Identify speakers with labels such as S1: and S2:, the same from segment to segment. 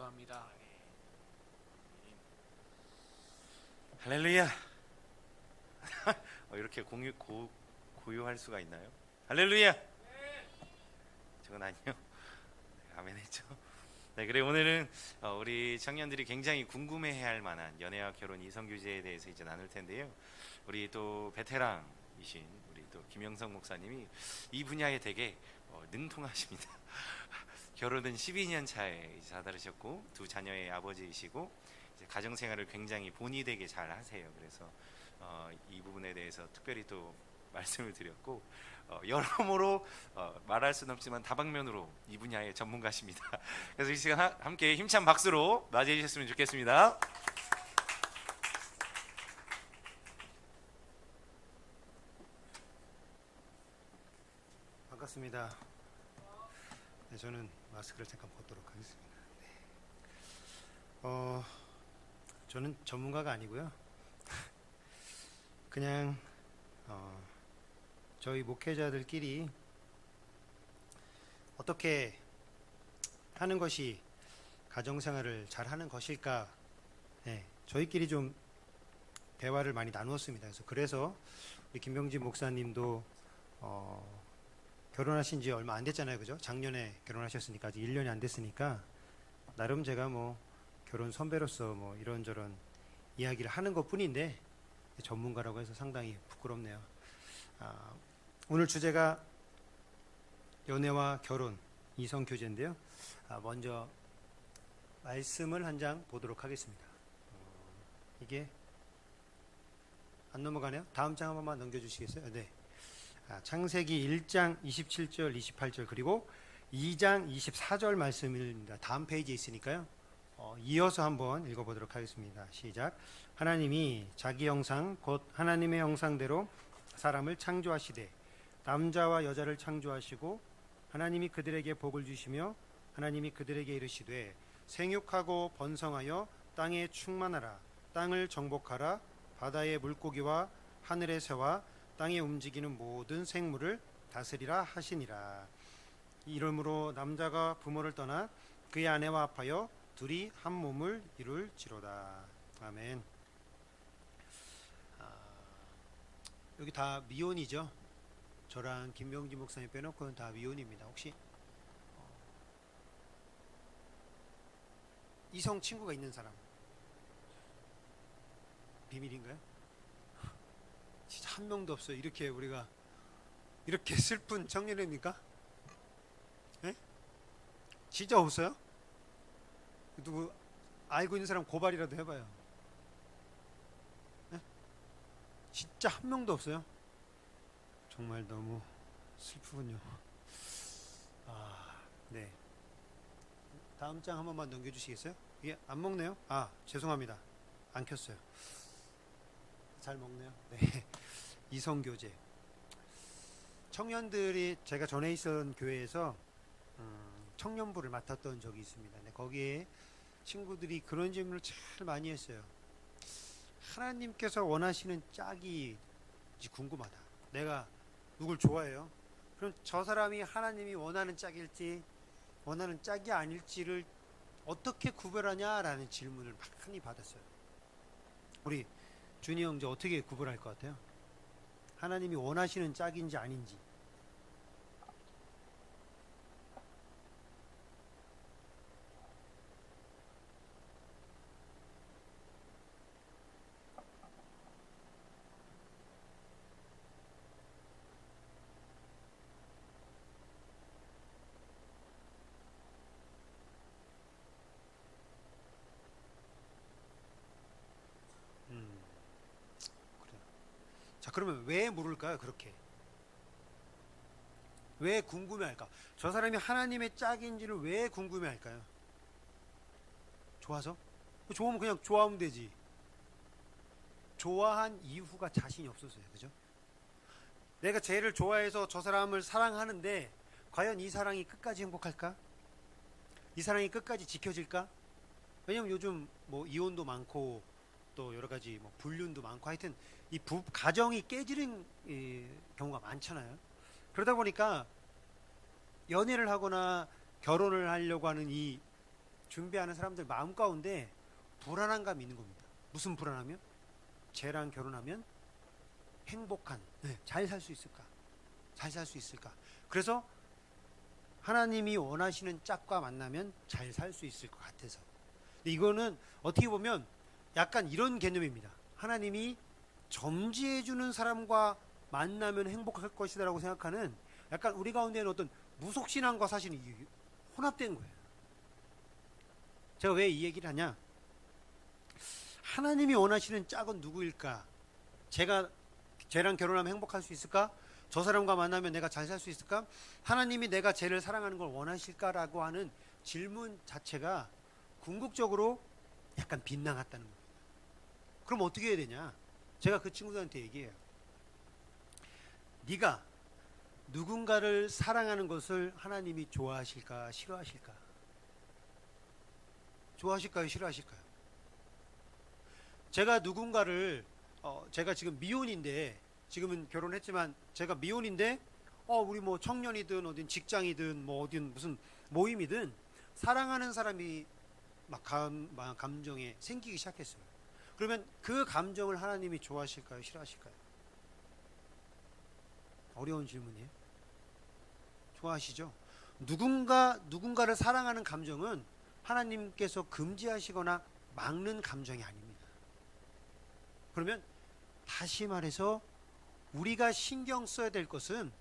S1: 기도합니다.
S2: 할렐루야. 이렇게 고요할 수가 있나요? 할렐루야. 저건 아니요. 네, 아멘 했죠. 네, 그래 오늘은 우리 청년들이 굉장히 궁금해할 만한 연애와 결혼 이성교제에 대해서 이제 나눌 텐데요. 우리 또 베테랑이신 우리 또 김영성 목사님이 이 분야에 되게 능통하십니다. 결혼은 12년 차에 이제 다다르셨고 두 자녀의 아버지이시고 이제 가정 생활을 굉장히 본의 되게 잘 하세요. 그래서 이 부분에 대해서 특별히 또 말씀을 드렸고 여러모로 말할 수는 없지만 다방면으로 이 분야의 전문가십니다. 그래서 이 시간 함께 힘찬 박수로 맞이해 주셨으면 좋겠습니다.
S3: 반갑습니다. 네, 저는 마스크를 잠깐 벗도록 하겠습니다. 네. 저는 전문가가 아니고요. 그냥 저희 목회자들끼리 어떻게 하는 것이 가정생활을 잘 하는 것일까, 네, 저희끼리 좀 대화를 많이 나누었습니다. 그래서 우리 김병진 목사님도 결혼하신 지 얼마 안 됐잖아요, 그죠? 작년에 결혼하셨으니까 아직 1년이 안 됐으니까 나름 제가 뭐 결혼 선배로서 뭐 이런저런 이야기를 하는 것뿐인데 전문가라고 해서 상당히 부끄럽네요. 오늘 주제가 연애와 결혼 이성 교제인데요. 먼저 말씀을 한 장 보도록 하겠습니다. 이게 안 넘어가네요. 다음 장 한 번만 넘겨주시겠어요? 네. 창세기 1장 27절 28절 그리고 2장 24절 말씀입니다. 다음 페이지에 있으니까요. 이어서 한번 읽어보도록 하겠습니다. 시작. 하나님이 자기 형상 곧 하나님의 형상대로 사람을 창조하시되 남자와 여자를 창조하시고 하나님이 그들에게 복을 주시며 하나님이 그들에게 이르시되 생육하고 번성하여 땅에 충만하라 땅을 정복하라 바다의 물고기와 하늘의 새와 땅에 움직이는 모든 생물을 다스리라 하시니라. 이러므로 남자가 부모를 떠나 그의 아내와 합하여 둘이 한 몸을 이룰지로다. 아멘. 여기 다 미혼이죠. 저랑 김병진 목사님 빼놓고는 다 미혼입니다. 혹시 이성 친구가 있는 사람? 비밀인가요? 진짜 한 명도 없어요. 이렇게 우리가 이렇게 슬픈 청년입니까? 네? 진짜 없어요? 누구 알고 있는 사람 고발이라도 해봐요. 네? 진짜 한 명도 없어요? 정말 너무 슬프군요. 네. 다음 장 한 번만 넘겨주시겠어요? 이게 안 먹네요? 죄송합니다. 안 켰어요. 잘 먹네요. 네. 이성교제. 청년들이 제가 전에 있던 교회에서 청년부를 맡았던 적이 있습니다. 네, 거기에 친구들이 그런 질문을 제일 많이 했어요. 하나님께서 원하시는 짝이 궁금하다. 내가 누굴 좋아해요? 그럼 저 사람이 하나님이 원하는 짝일지 원하는 짝이 아닐지를 어떻게 구별하냐라는 질문을 많이 받았어요. 우리 준이 형제 어떻게 구별할 것 같아요? 하나님이 원하시는 짝인지 아닌지. 그래요. 자, 그러면 왜 물을까요? 그렇게 왜 궁금해할까? 저 사람이 하나님의 짝인지를 왜 궁금해할까요? 좋아서? 좋으면 그냥 좋아하면 되지. 좋아한 이유가 자신이 없었어요. 그죠? 내가 쟤를 좋아해서 저 사람을 사랑하는데 과연 이 사랑이 끝까지 행복할까? 이 사랑이 끝까지 지켜질까? 왜냐면 요즘 뭐 이혼도 많고 또 여러 가지 뭐 불륜도 많고 하여튼 이 가정이 깨지는 경우가 많잖아요. 그러다 보니까 연애를 하거나 결혼을 하려고 하는 이 준비하는 사람들 마음 가운데 불안한 감이 있는 겁니다. 무슨 불안하면? 쟤랑 결혼하면 행복한, 잘 살 수 있을까? 잘 살 수 있을까? 그래서 하나님이 원하시는 짝과 만나면 잘 살 수 있을 것 같아서. 근데 이거는 어떻게 보면 약간 이런 개념입니다. 하나님이 점지해주는 사람과 만나면 행복할 것이다라고 생각하는 약간 우리 가운데는 어떤 무속신앙과 사실은 혼합된 거예요. 제가 왜 이 얘기를 하냐? 하나님이 원하시는 짝은 누구일까? 쟤랑 결혼하면 행복할 수 있을까? 저 사람과 만나면 내가 잘 살 수 있을까? 하나님이 내가 쟤를 사랑하는 걸 원하실까라고 하는 질문 자체가 궁극적으로 약간 빗나갔다는 겁니다. 그럼 어떻게 해야 되냐? 제가 그 친구들한테 얘기해요. 네가 누군가를 사랑하는 것을 하나님이 좋아하실까, 싫어하실까? 좋아하실까요, 싫어하실까요? 제가 누군가를 제가 지금 미혼인데, 지금은 결혼했지만 제가 미혼인데 우리 뭐 청년이든 어딘 직장이든 뭐 어딘 무슨 모임이든 사랑하는 사람이 막 감정에 생기기 시작했어요. 그러면 그 감정을 하나님이 좋아하실까요, 싫어하실까요? 어려운 질문이에요. 좋아하시죠? 누군가를 사랑하는 감정은 하나님께서 금지하시거나 막는 감정이 아닙니다. 그러면 다시 말해서 우리가 신경 써야 될 것은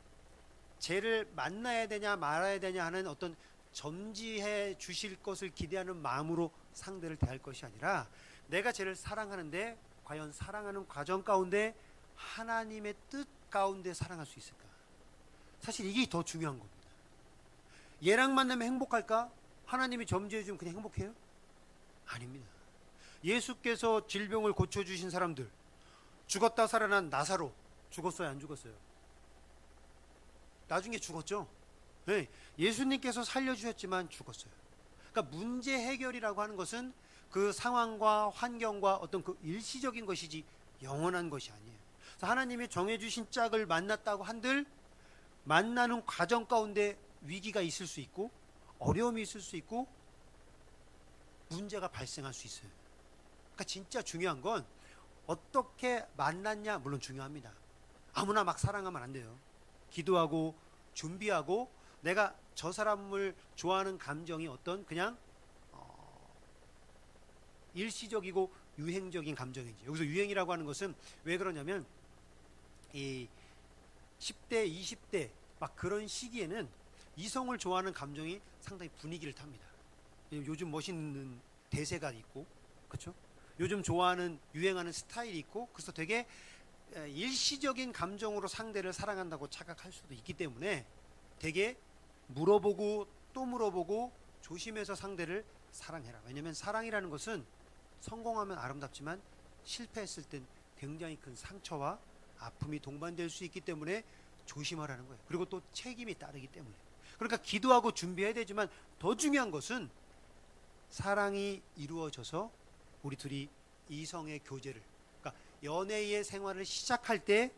S3: 쟤를 만나야 되냐 말아야 되냐 하는 어떤 점지해 주실 것을 기대하는 마음으로 상대를 대할 것이 아니라 내가 쟤를 사랑하는데 과연 사랑하는 과정 가운데 하나님의 뜻 가운데 사랑할 수 있을까? 사실 이게 더 중요한 겁니다. 얘랑 만나면 행복할까? 하나님이 점지해 주면 그냥 행복해요? 아닙니다. 예수께서 질병을 고쳐주신 사람들, 죽었다 살아난 나사로 죽었어요, 안 죽었어요? 나중에 죽었죠. 네, 예수님께서 살려주셨지만 죽었어요. 그러니까 문제 해결이라고 하는 것은 그 상황과 환경과 어떤 그 일시적인 것이지 영원한 것이 아니에요. 그래서 하나님이 정해주신 짝을 만났다고 한들 만나는 과정 가운데 위기가 있을 수 있고 어려움이 있을 수 있고 문제가 발생할 수 있어요. 그러니까 진짜 중요한 건 어떻게 만났냐, 물론 중요합니다. 아무나 막 사랑하면 안 돼요. 기도하고 준비하고 내가 저 사람을 좋아하는 감정이 어떤 그냥 일시적이고 유행적인 감정인지. 여기서 유행이라고 하는 것은 왜 그러냐면 이 10대, 20대 막 그런 시기에는 이성을 좋아하는 감정이 상당히 분위기를 탑니다. 요즘 멋있는 대세가 있고, 그렇죠? 요즘 좋아하는 유행하는 스타일이 있고, 그래서 되게 일시적인 감정으로 상대를 사랑한다고 착각할 수도 있기 때문에 되게 물어보고 또 물어보고 조심해서 상대를 사랑해라. 왜냐하면 사랑이라는 것은 성공하면 아름답지만 실패했을 땐 굉장히 큰 상처와 아픔이 동반될 수 있기 때문에 조심하라는 거예요. 그리고 또 책임이 따르기 때문에. 그러니까 기도하고 준비해야 되지만 더 중요한 것은 사랑이 이루어져서 우리 둘이 이성의 교제를, 그러니까 연애의 생활을 시작할 때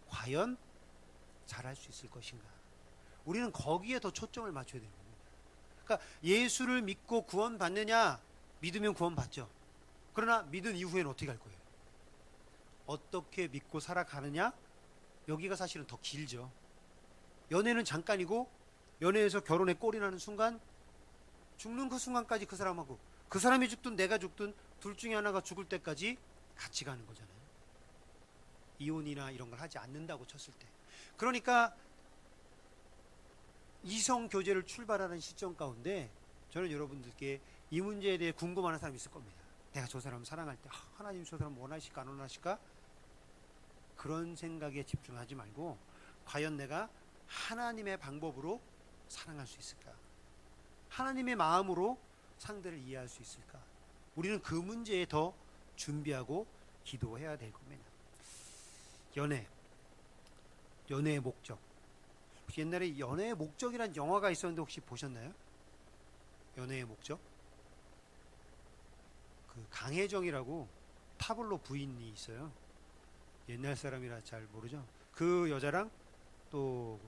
S3: 과연 잘할 수 있을 것인가. 우리는 거기에 더 초점을 맞춰야 되는 겁니다. 그러니까 예수를 믿고 구원받느냐, 믿으면 구원받죠. 그러나 믿은 이후에는 어떻게 할 거예요? 어떻게 믿고 살아가느냐, 여기가 사실은 더 길죠. 연애는 잠깐이고 연애에서 결혼에 꼴이 나는 순간, 죽는 그 순간까지 그 사람하고, 그 사람이 죽든 내가 죽든 둘 중에 하나가 죽을 때까지 같이 가는 거잖아요. 이혼이나 이런 걸 하지 않는다고 쳤을 때. 그러니까 이성 교제를 출발하는 시점 가운데 저는 여러분들께 이 문제에 대해 궁금한 사람이 있을 겁니다. 내가 저 사람 사랑할 때 하나님 저 사람 원하실까 안 원하실까? 그런 생각에 집중하지 말고 과연 내가 하나님의 방법으로 사랑할 수 있을까? 하나님의 마음으로 상대를 이해할 수 있을까? 우리는 그 문제에 더 준비하고 기도해야 될 겁니다. 연애의 목적. 혹시 옛날에 연애의 목적이라는 영화가 있었는데 혹시 보셨나요? 연애의 목적? 그 강혜정이라고 타블로 부인이 있어요. 옛날 사람이라 잘 모르죠. 그 여자랑 또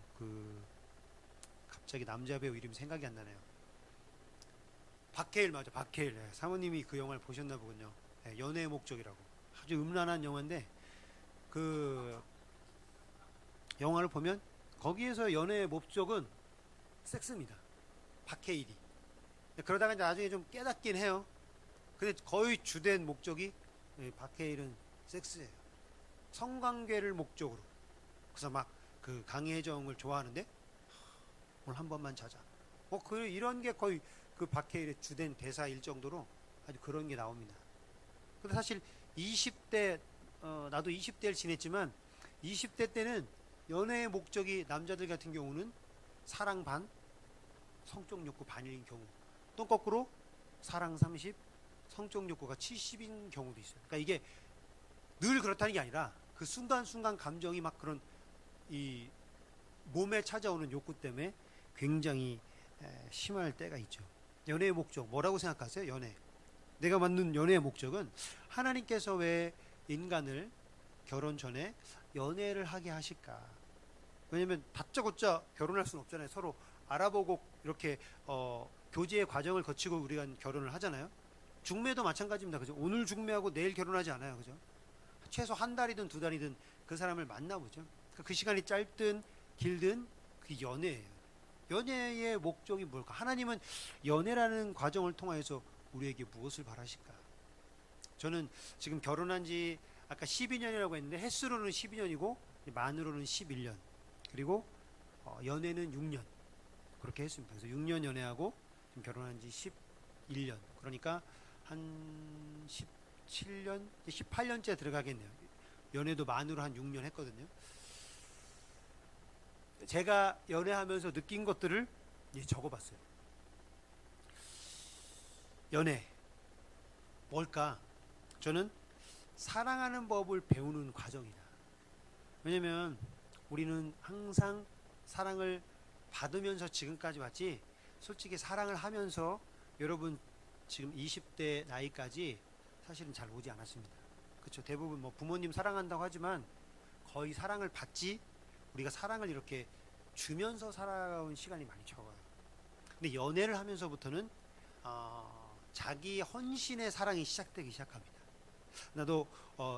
S3: 갑자기 남자 배우 이름이 생각이 안 나네요. 박해일 맞아, 박해일. 예, 사모님이 그 영화를 보셨나 보군요. 예, 연애의 목적이라고 아주 음란한 영화인데 그 영화를 보면 거기에서 연애의 목적은 섹스입니다. 박해일이. 그러다가 이제 나중에 좀 깨닫긴 해요. 근데 거의 주된 목적이 박해일은 섹스예요. 성관계를 목적으로. 그래서 막 그 강혜정을 좋아하는데 오늘 한 번만 자자. 그 이런 게 거의 그 박해일의 주된 대사일 정도로 아주 그런 게 나옵니다. 근데 사실 20대 나도 20대를 지냈지만 20대 때는 연애의 목적이 남자들 같은 경우는 사랑 반, 성적 욕구 반일 경우, 또 거꾸로 사랑 30, 성적 욕구가 70인 경우도 있어요. 그러니까 이게 늘 그렇다는 게 아니라 그 순간순간 감정이 막 그런 이 몸에 찾아오는 욕구 때문에 굉장히 심할 때가 있죠. 연애의 목적 뭐라고 생각하세요? 연애. 내가 만든 연애의 목적은 하나님께서 왜 인간을 결혼 전에 연애를 하게 하실까? 왜냐면 다짜고짜 결혼할 수는 없잖아요. 서로 알아보고 이렇게 교제의 과정을 거치고 우리가 결혼을 하잖아요. 중매도 마찬가지입니다. 그죠? 오늘 중매하고 내일 결혼하지 않아요. 그죠? 최소 한 달이든 두 달이든 그 사람을 만나보죠. 그 시간이 짧든 길든 그 연애예요. 연애의 목적이 뭘까? 하나님은 연애라는 과정을 통해서 우리에게 무엇을 바라실까? 저는 지금 결혼한 지 아까 12년이라고 했는데 횟수로는 12년이고 만으로는 11년 그리고 연애는 6년 그렇게 했습니다. 그래서 6년 연애하고 지금 결혼한 지 11년 그러니까 한 17년, 18년째 들어가겠네요. 연애도 만으로 한 6년 했거든요. 제가 연애하면서 느낀 것들을 적어봤어요. 연애 뭘까? 저는 사랑하는 법을 배우는 과정이다. 왜냐면 우리는 항상 사랑을 받으면서 지금까지 왔지 솔직히 사랑을 하면서 여러분 지금 20대 나이까지 사실은 잘 오지 않았습니다. 그렇죠? 대부분 뭐 부모님 사랑한다고 하지만 거의 사랑을 받지 우리가 사랑을 이렇게 주면서 살아온 시간이 많이 적어요. 근데 연애를 하면서부터는 자기 헌신의 사랑이 시작되기 시작합니다. 나도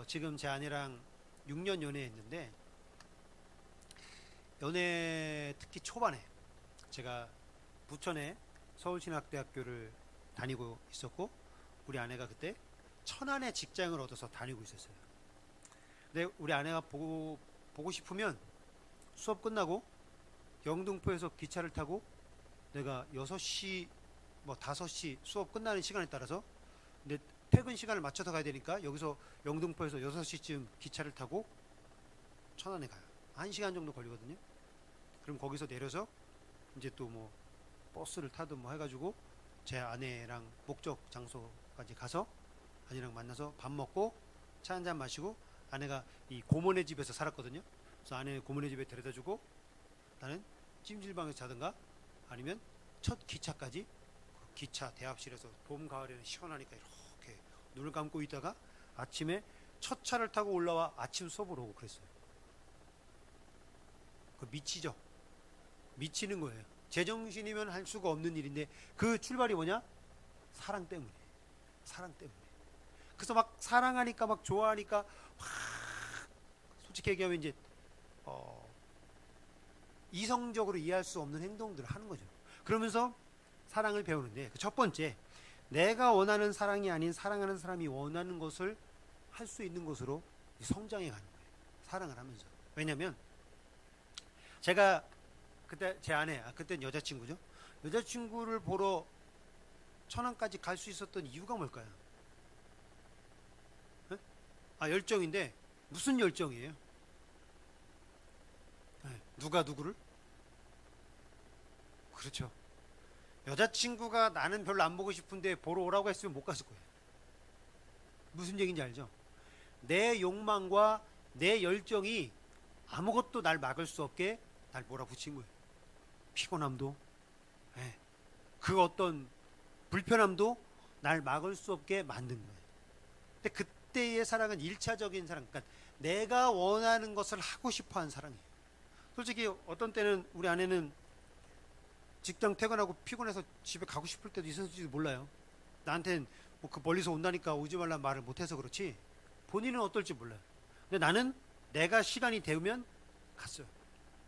S3: 지금 제 아내랑 6년 연애했는데 연애 특히 초반에 제가 부천에 서울신학대학교를 다니고 있었고 우리 아내가 그때 천안에 직장을 얻어서 다니고 있었어요. 근데 우리 아내가 보고 싶으면 수업 끝나고 영등포에서 기차를 타고 내가 6시 뭐 5시 수업 끝나는 시간에 따라서 근데 퇴근 시간을 맞춰서 가야 되니까 여기서 영등포에서 6시쯤 기차를 타고 천안에 가요. 1시간 정도 걸리거든요. 그럼 거기서 내려서 이제 또 뭐 버스를 타든 뭐 해가지고 제 아내랑 목적 장소까지 가서 아내랑 만나서 밥 먹고 차 한잔 마시고 아내가 이 고모네 집에서 살았거든요. 그래서 아내 고모네 집에 데려다주고 나는 찜질방에서 자든가 아니면 첫 기차까지 그 기차 대합실에서 봄 가을에는 시원하니까 이렇게 눈을 감고 있다가 아침에 첫 차를 타고 올라와 아침 수업을 오고 그랬어요. 그 미치죠. 미치는 거예요. 제정신이면 할 수가 없는 일인데 그 출발이 뭐냐? 사랑 때문에. 사랑 때문에. 그래서 막 사랑하니까 막 좋아하니까 막 솔직히 얘기하면 이제 이성적으로 이해할 수 없는 행동들을 하는 거죠. 그러면서 사랑을 배우는데 그 첫 번째 내가 원하는 사랑이 아닌 사랑하는 사람이 원하는 것을 할 수 있는 것으로 성장해 가는 거예요. 사랑을 하면서. 왜냐면 제가 그때 제 아내 그때는 여자친구죠. 여자친구를 보러 천안까지 갈 수 있었던 이유가 뭘까요? 네? 열정인데 무슨 열정이에요? 네, 누가 누구를? 그렇죠. 여자친구가 나는 별로 안 보고 싶은데 보러 오라고 했으면 못 갔을 거예요. 무슨 얘기인지 알죠? 내 욕망과 내 열정이 아무것도 날 막을 수 없게 날 몰아붙인 거예요. 피곤함도 그 어떤 불편함도 날 막을 수 없게 만든 거예요. 근데 그때의 사랑은 1차적인 사랑, 그러니까 내가 원하는 것을 하고 싶어하는 사랑이에요. 솔직히 어떤 때는 우리 아내는 직장 퇴근하고 피곤해서 집에 가고 싶을 때도 있었을지도 몰라요. 나한텐 뭐 그 멀리서 온다니까 오지 말란 말을 못해서 그렇지 본인은 어떨지 몰라요. 근데 나는 내가 시간이 되면 갔어요.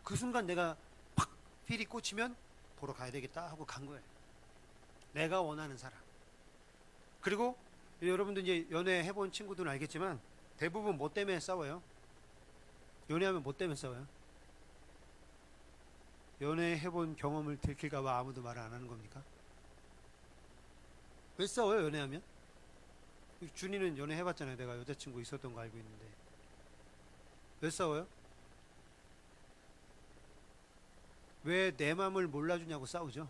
S3: 그 순간 내가 팍 필이 꽂히면 보러 가야 되겠다 하고 간 거예요. 내가 원하는 사람. 그리고 여러분들 이제 연애 해본 친구들은 알겠지만 대부분 뭐 때문에 싸워요? 연애하면 뭐 때문에 싸워요? 연애 해본 경험을 들킬까봐 아무도 말을 안 하는 겁니까? 왜 싸워요 연애하면? 준이는 연애 해봤잖아요. 내가 여자친구 있었던 거 알고 있는데 왜 싸워요? 왜 내 마음을 몰라주냐고 싸우죠.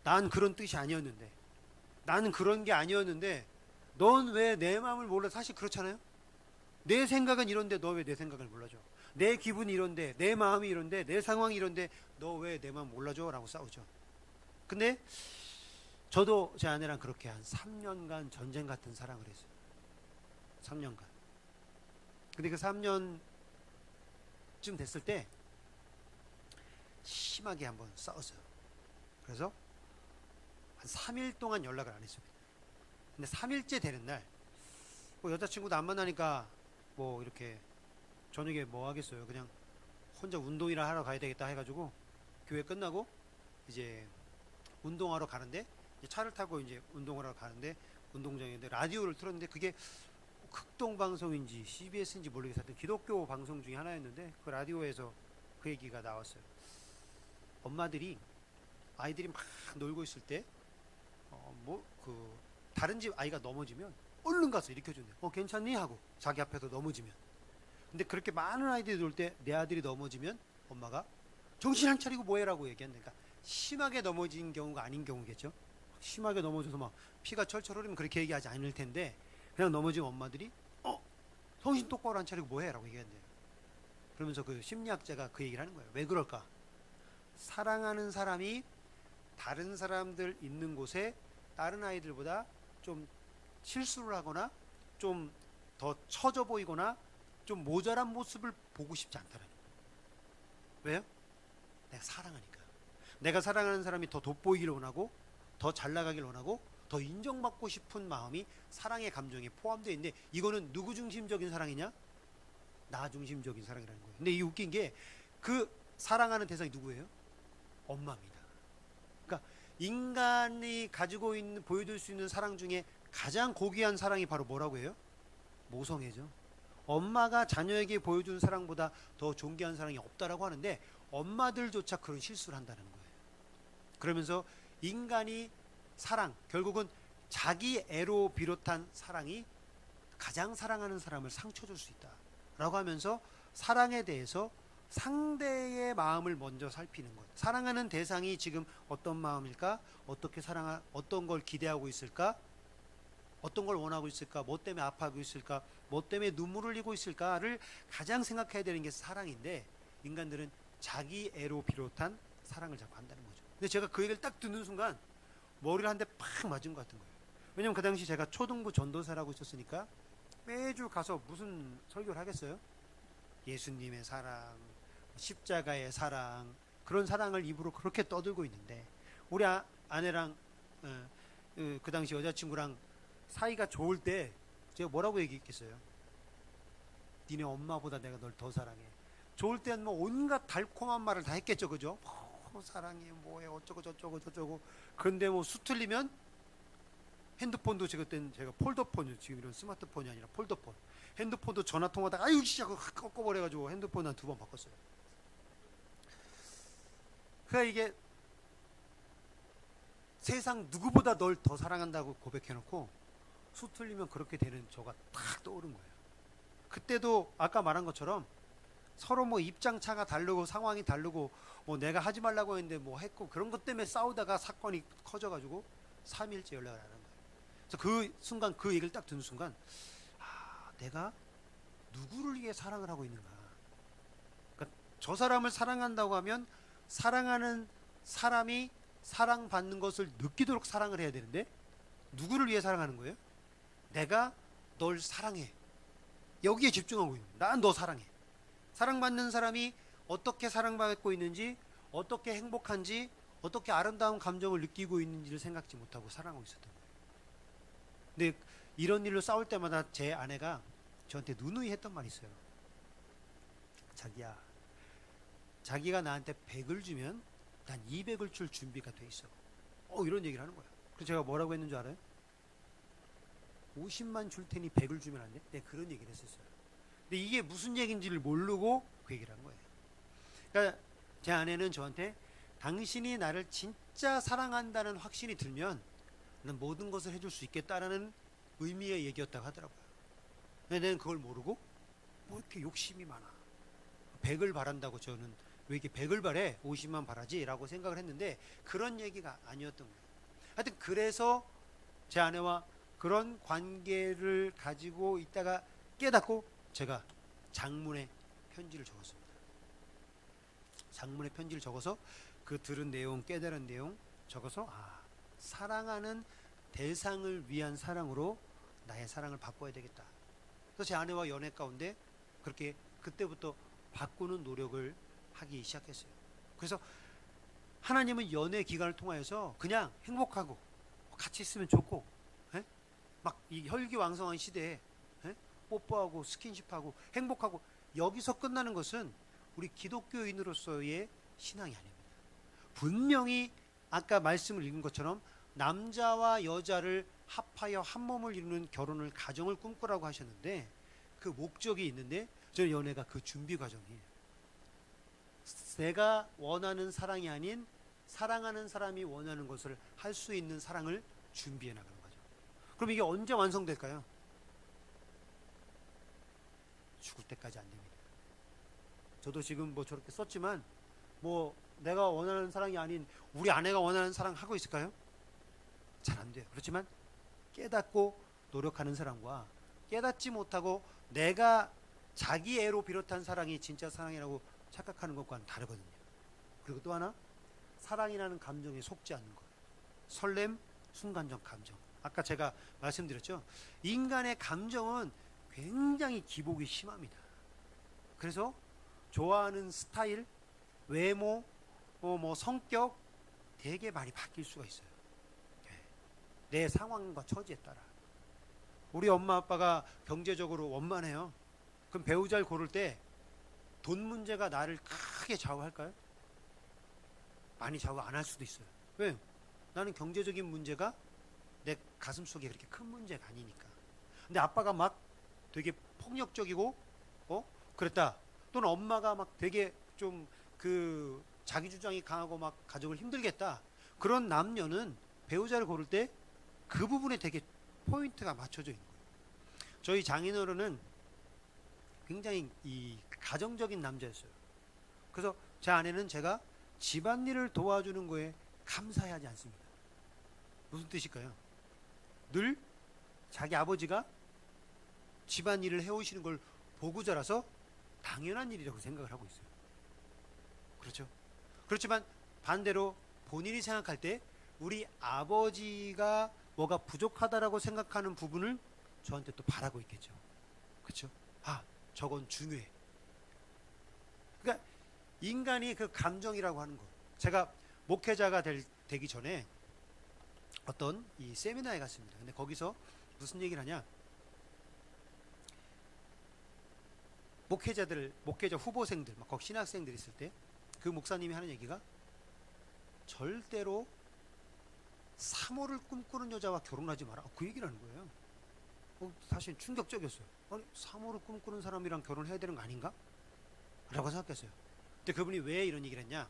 S3: 난 그런 뜻이 아니었는데, 나는 그런 게 아니었는데 넌 왜 내 마음을 몰라? 사실 그렇잖아요. 내 생각은 이런데 너 왜 내 생각을 몰라줘? 내 기분이 이런데, 내 마음이 이런데, 내 상황이 이런데 너 왜 내 마음 몰라줘? 라고 싸우죠. 근데 저도 제 아내랑 그렇게 한 3년간 전쟁 같은 사랑을 했어요. 3년간. 근데 그 3년쯤 됐을 때 심하게 한번 싸웠어요. 그래서 한 3일 동안 연락을 안 했어요. 근데 3일째 되는 날, 뭐 여자친구도 안 만나니까 뭐 이렇게 저녁에 뭐 하겠어요. 그냥 혼자 운동이나 하러 가야 되겠다 해가지고 교회 끝나고 이제 운동하러 가는데, 이제 차를 타고 이제 운동하러 가는데 운동장인데 라디오를 틀었는데 그게 극동 방송인지 CBS인지 모르겠어요. 하여튼 기독교 방송 중에 하나였는데 그 라디오에서 그 얘기가 나왔어요. 엄마들이 아이들이 막 놀고 있을 때 뭐 그 다른 집 아이가 넘어지면 얼른 가서 일으켜준대. 괜찮니? 하고 자기 앞에서 넘어지면. 근데 그렇게 많은 아이들이 놀 때 내 아들이 넘어지면 엄마가 정신 안 차리고 뭐해라고 얘기한다니까. 심하게 넘어진 경우가 아닌 경우겠죠. 심하게 넘어져서 막 피가 철철 흐르면 그렇게 얘기하지 않을 텐데, 그냥 넘어진 엄마들이 정신 똑바로 안 차리고 뭐해라고 얘기한대요. 그러면서 그 심리학자가 그 얘기를 하는 거예요. 왜 그럴까? 사랑하는 사람이 다른 사람들 있는 곳에 다른 아이들보다 좀 실수를 하거나 좀 더 처져 보이거나 좀 모자란 모습을 보고 싶지 않다는 거예요. 왜요? 내가 사랑하니까. 내가 사랑하는 사람이 더 돋보이기를 원하고, 더 잘 나가기를 원하고, 더 인정받고 싶은 마음이 사랑의 감정에 포함되어 있는데, 이거는 누구 중심적인 사랑이냐? 나 중심적인 사랑이라는 거예요. 근데 이 웃긴 게 그 사랑하는 대상이 누구예요? 엄마입니다. 그러니까 인간이 가지고 있는, 보여줄 수 있는 사랑 중에 가장 고귀한 사랑이 바로 뭐라고 해요? 모성애죠. 엄마가 자녀에게 보여준 사랑보다 더 존귀한 사랑이 없다라고 하는데, 엄마들조차 그런 실수를 한다는 거예요. 그러면서 인간이 사랑, 결국은 자기 애로 비롯한 사랑이 가장 사랑하는 사람을 상처 줄 수 있다라고 하면서 사랑에 대해서 상대의 마음을 먼저 살피는 것. 사랑하는 대상이 지금 어떤 마음일까? 어떻게 어떤 걸 기대하고 있을까? 어떤 걸 원하고 있을까? 뭐 때문에 아파하고 있을까? 뭐 때문에 눈물을 흘리고 있을까를 가장 생각해야 되는 게 사랑인데, 인간들은 자기 애로 비롯한 사랑을 자꾸 한다는 거죠. 근데 제가 그 얘기를 딱 듣는 순간 머리를 한 대 팍 맞은 것 같은 거예요. 왜냐면 그 당시 제가 초등부 전도사라고 있었으니까 매주 가서 무슨 설교를 하겠어요? 예수님의 사랑, 십자가의 사랑, 그런 사랑을 입으로 그렇게 떠들고 있는데, 우리 아내랑 그 당시 여자친구랑 사이가 좋을 때 제가 뭐라고 얘기했겠어요? 니네 엄마보다 내가 널 더 사랑해. 좋을 때는 뭐 온갖 달콤한 말을 다 했겠죠, 그죠? 사랑해, 뭐해, 어쩌고 저쩌고. 그런데 뭐 수틀리면 핸드폰도 그때는 제가 폴더폰이요. 지금 이런 스마트폰이 아니라 폴더폰. 핸드폰도 전화 통화하다가 아유 진짜 꺾어버려가지고 핸드폰 한 2번 바꿨어요. 그러니까 이게 세상 누구보다 널 더 사랑한다고 고백해놓고 수틀리면 그렇게 되는 저가 탁 떠오른 거예요. 그때도 아까 말한 것처럼 서로 뭐 입장차가 다르고 상황이 다르고 뭐 내가 하지 말라고 했는데 뭐 했고 그런 것 때문에 싸우다가 사건이 커져가지고 3일째 연락을 안 한 거예요. 그래서 그 순간 그 얘기를 딱 듣는 순간 내가 누구를 위해 사랑을 하고 있는가. 그러니까 저 사람을 사랑한다고 하면 사랑하는 사람이 사랑받는 것을 느끼도록 사랑을 해야 되는데 누구를 위해 사랑하는 거예요? 내가 널 사랑해. 여기에 집중하고 있는 거예요. 난 너 사랑해. 사랑받는 사람이 어떻게 사랑받고 있는지, 어떻게 행복한지, 어떻게 아름다운 감정을 느끼고 있는지를 생각지 못하고 사랑하고 있었던 거예요. 근데 이런 일로 싸울 때마다 제 아내가 저한테 누누이 했던 말이 있어요. 자기야, 자기가 나한테 100을 주면 난 200을 줄 준비가 돼 있어. 이런 얘기를 하는 거야. 그래서 제가 뭐라고 했는 줄 알아요? 50만 줄 테니 100을 주면 안 돼? 네, 그런 얘기를 했었어요. 근데 이게 무슨 얘기인지를 모르고 그 얘기를 한 거예요. 그러니까 제 아내는 저한테 당신이 나를 진짜 사랑한다는 확신이 들면 난 모든 것을 해줄 수 있겠다라는 의미의 얘기였다고 하더라고요. 근데 나는 그걸 모르고 뭐 이렇게 욕심이 많아. 100을 바란다고 저는 왜 이렇게 100을 바래? 50만 바라지? 라고 생각을 했는데 그런 얘기가 아니었던 거예요. 하여튼 그래서 제 아내와 그런 관계를 가지고 있다가 깨닫고 제가 장문의 편지를 적었습니다. 장문의 편지를 적어서 그 들은 내용, 깨달은 내용 적어서 사랑하는 대상을 위한 사랑으로 나의 사랑을 바꿔야 되겠다. 그래서 제 아내와 연애 가운데 그렇게 그때부터 바꾸는 노력을 하기 시작했어요. 그래서 하나님은 연애 기간을 통하여서 그냥 행복하고 같이 있으면 좋고 막 이 혈기왕성한 시대에 뽀뽀하고 스킨십하고 행복하고 여기서 끝나는 것은 우리 기독교인으로서의 신앙이 아닙니다. 분명히 아까 말씀을 읽은 것처럼 남자와 여자를 합하여 한 몸을 이루는 결혼을 가정을 꿈꾸라고 하셨는데 그 목적이 있는데 저는 연애가 그 준비 과정이에요. 내가 원하는 사랑이 아닌 사랑하는 사람이 원하는 것을 할 수 있는 사랑을 준비해 나가는 거죠. 그럼 이게 언제 완성될까요? 죽을 때까지 안 됩니다. 저도 지금 뭐 저렇게 썼지만 뭐 내가 원하는 사랑이 아닌 우리 아내가 원하는 사랑 하고 있을까요? 잘 안 돼요. 그렇지만 깨닫고 노력하는 사람과 깨닫지 못하고 내가 자기 애로 비롯한 사랑이 진짜 사랑이라고 착각하는 것과는 다르거든요. 그리고 또 하나, 사랑이라는 감정에 속지 않는 것. 설렘, 순간적 감정. 아까 제가 말씀드렸죠. 인간의 감정은 굉장히 기복이 심합니다. 그래서 좋아하는 스타일, 외모, 뭐 성격 되게 많이 바뀔 수가 있어요. 내 상황과 처지에 따라. 우리 엄마 아빠가 경제적으로 원만해요. 그럼 배우자를 고를 때 돈 문제가 나를 크게 좌우할까요? 많이 좌우 안 할 수도 있어요. 왜? 나는 경제적인 문제가 내 가슴 속에 그렇게 큰 문제가 아니니까. 근데 아빠가 막 되게 폭력적이고 그랬다. 또는 엄마가 막 되게 좀 그 자기 주장이 강하고 막 가족을 힘들겠다. 그런 남녀는 배우자를 고를 때 그 부분에 되게 포인트가 맞춰져 있는 거예요. 저희 장인어른은 굉장히 이 가정적인 남자였어요. 그래서 제 아내는 제가 집안일을 도와주는 거에 감사해하지 않습니다. 무슨 뜻일까요? 늘 자기 아버지가 집안일을 해오시는 걸 보고 자라서 당연한 일이라고 생각을 하고 있어요. 그렇죠? 그렇지만 반대로 본인이 생각할 때 우리 아버지가 뭐가 부족하다라고 생각하는 부분을 저한테 또 바라고 있겠죠. 그렇죠? 저건 중요해. 그러니까 인간이 그 감정이라고 하는 것. 제가 목회자가 되기 전에 어떤 이 세미나에 갔습니다. 근데 거기서 무슨 얘기를 하냐? 목회자 후보생들, 막 거기 신학생들 있을 때 그 목사님이 하는 얘기가 절대로 사모를 꿈꾸는 여자와 결혼하지 마라. 그 얘기를 하는 거예요. 사실 충격적이었어요. 아니, 사모를 꿈꾸는 사람이랑 결혼해야 되는 거 아닌가? 라고 생각했어요. 근데 그분이 왜 이런 얘기를 했냐?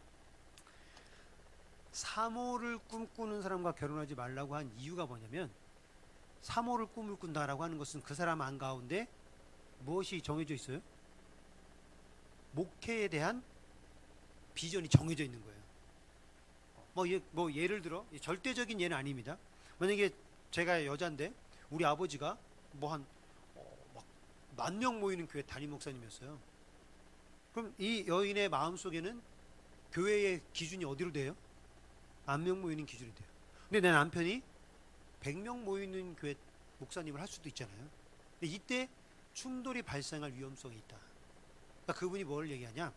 S3: 사모를 꿈꾸는 사람과 결혼하지 말라고 한 이유가 뭐냐면 사모를 꿈을 꾼다라고 하는 것은 그 사람 안 가운데 무엇이 정해져 있어요? 목회에 대한 비전이 정해져 있는 거예요. 뭐 예를 들어 절대적인 예는 아닙니다. 만약에 제가 여잔데 우리 아버지가 뭐 한 막 10,000명 모이는 교회 담임 목사님이었어요. 그럼 이 여인의 마음속에는 교회의 기준이 어디로 돼요? 10,000명 모이는 기준이 돼요. 근데 내 남편이 100명 모이는 교회 목사님을 할 수도 있잖아요. 근데 이때 충돌이 발생할 위험성이 있다. 그러니까 그분이 뭘 얘기하냐?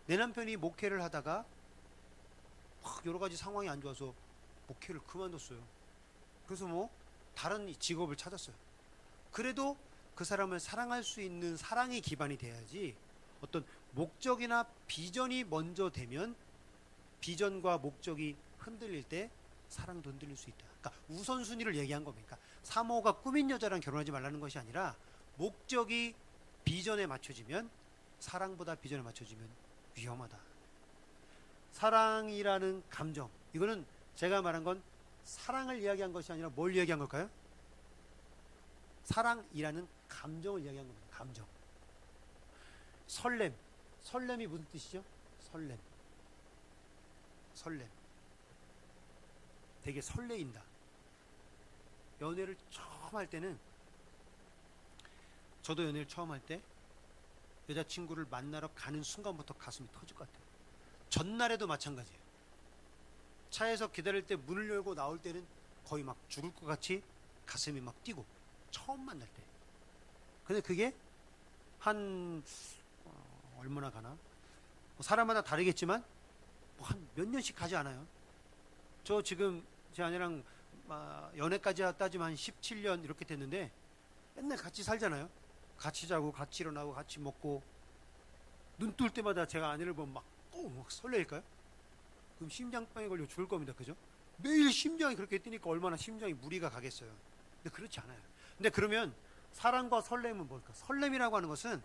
S3: 내 남편이 목회를 하다가 막 여러 가지 상황이 안 좋아서 목회를 그만뒀어요. 그래서 뭐 다른 직업을 찾았어요. 그래도 그 사람을 사랑할 수 있는 사랑이 기반이 돼야지, 어떤 목적이나 비전이 먼저 되면 비전과 목적이 흔들릴 때 사랑도 흔들릴 수 있다. 그러니까 우선순위를 얘기한 겁니다. 그러니까 사모가 꾸민 여자랑 결혼하지 말라는 것이 아니라, 목적이 비전에 맞춰지면, 사랑보다 비전에 맞춰지면 위험하다. 사랑이라는 감정, 이거는 제가 말한 건 사랑을 이야기한 것이 아니라 뭘 이야기한 걸까요? 사랑이라는 감정을 이야기한 겁니다. 감정. 설렘. 설렘이 무슨 뜻이죠? 설렘. 설렘. 되게 설레인다. 연애를 처음 할 때는, 저도 연애를 처음 할 때 여자친구를 만나러 가는 순간부터 가슴이 터질 것 같아요. 전날에도 마찬가지예요. 차에서 기다릴 때 문을 열고 나올 때는 거의 막 죽을 것 같이 가슴이 막 뛰고, 처음 만날 때. 근데 그게 한 얼마나 가나? 뭐 사람마다 다르겠지만 뭐 한 몇 년씩 가지 않아요. 저 지금 제 아내랑 연애까지 따지면 한 17년 이렇게 됐는데, 맨날 같이 살잖아요. 같이 자고 같이 일어나고 같이 먹고, 눈 뜰 때마다 제가 아내를 보면 막 설레일까요? 그럼 심장병에 걸려 죽을 겁니다. 그죠? 매일 심장이 그렇게 뛰니까 얼마나 심장이 무리가 가겠어요. 근데 그렇지 않아요. 근데 그러면 사랑과 설렘은 뭘까? 설렘이라고 하는 것은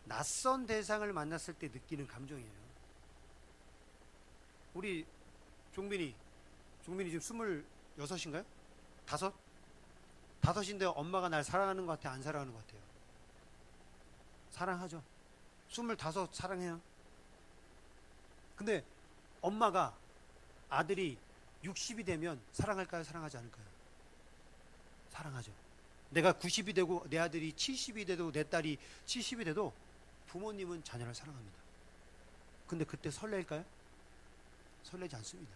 S3: 낯선 대상을 만났을 때 느끼는 감정이에요. 우리 종민이 지금 26인가요? 5? 5인데 엄마가 날 사랑하는 것 같아, 안 사랑하는 것 같아요? 사랑하죠. 25 사랑해요. 근데 엄마가 아들이 60이 되면 사랑할까요? 사랑하지 않을까요? 사랑하죠. 내가 90이 되고 내 아들이 70이 돼도, 내 딸이 70이 돼도 부모님은 자녀를 사랑합니다. 근데 그때 설렐까요? 설레지 않습니다.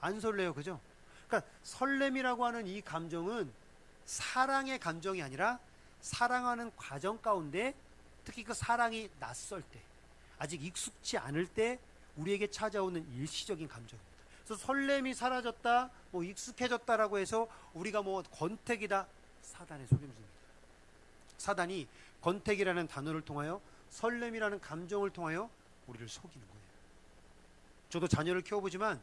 S3: 안 설레요. 그죠? 그러니까 설렘이라고 하는 이 감정은 사랑의 감정이 아니라, 사랑하는 과정 가운데, 특히 그 사랑이 낯설 때, 아직 익숙치 않을 때 우리에게 찾아오는 일시적인 감정입니다. 그래서 설렘이 사라졌다, 뭐 익숙해졌다라고 해서 우리가 뭐 권태기다, 사단의 속임수입니다. 사단이 권태기라는 단어를 통하여, 설렘이라는 감정을 통하여 우리를 속이는 거예요. 저도 자녀를 키워보지만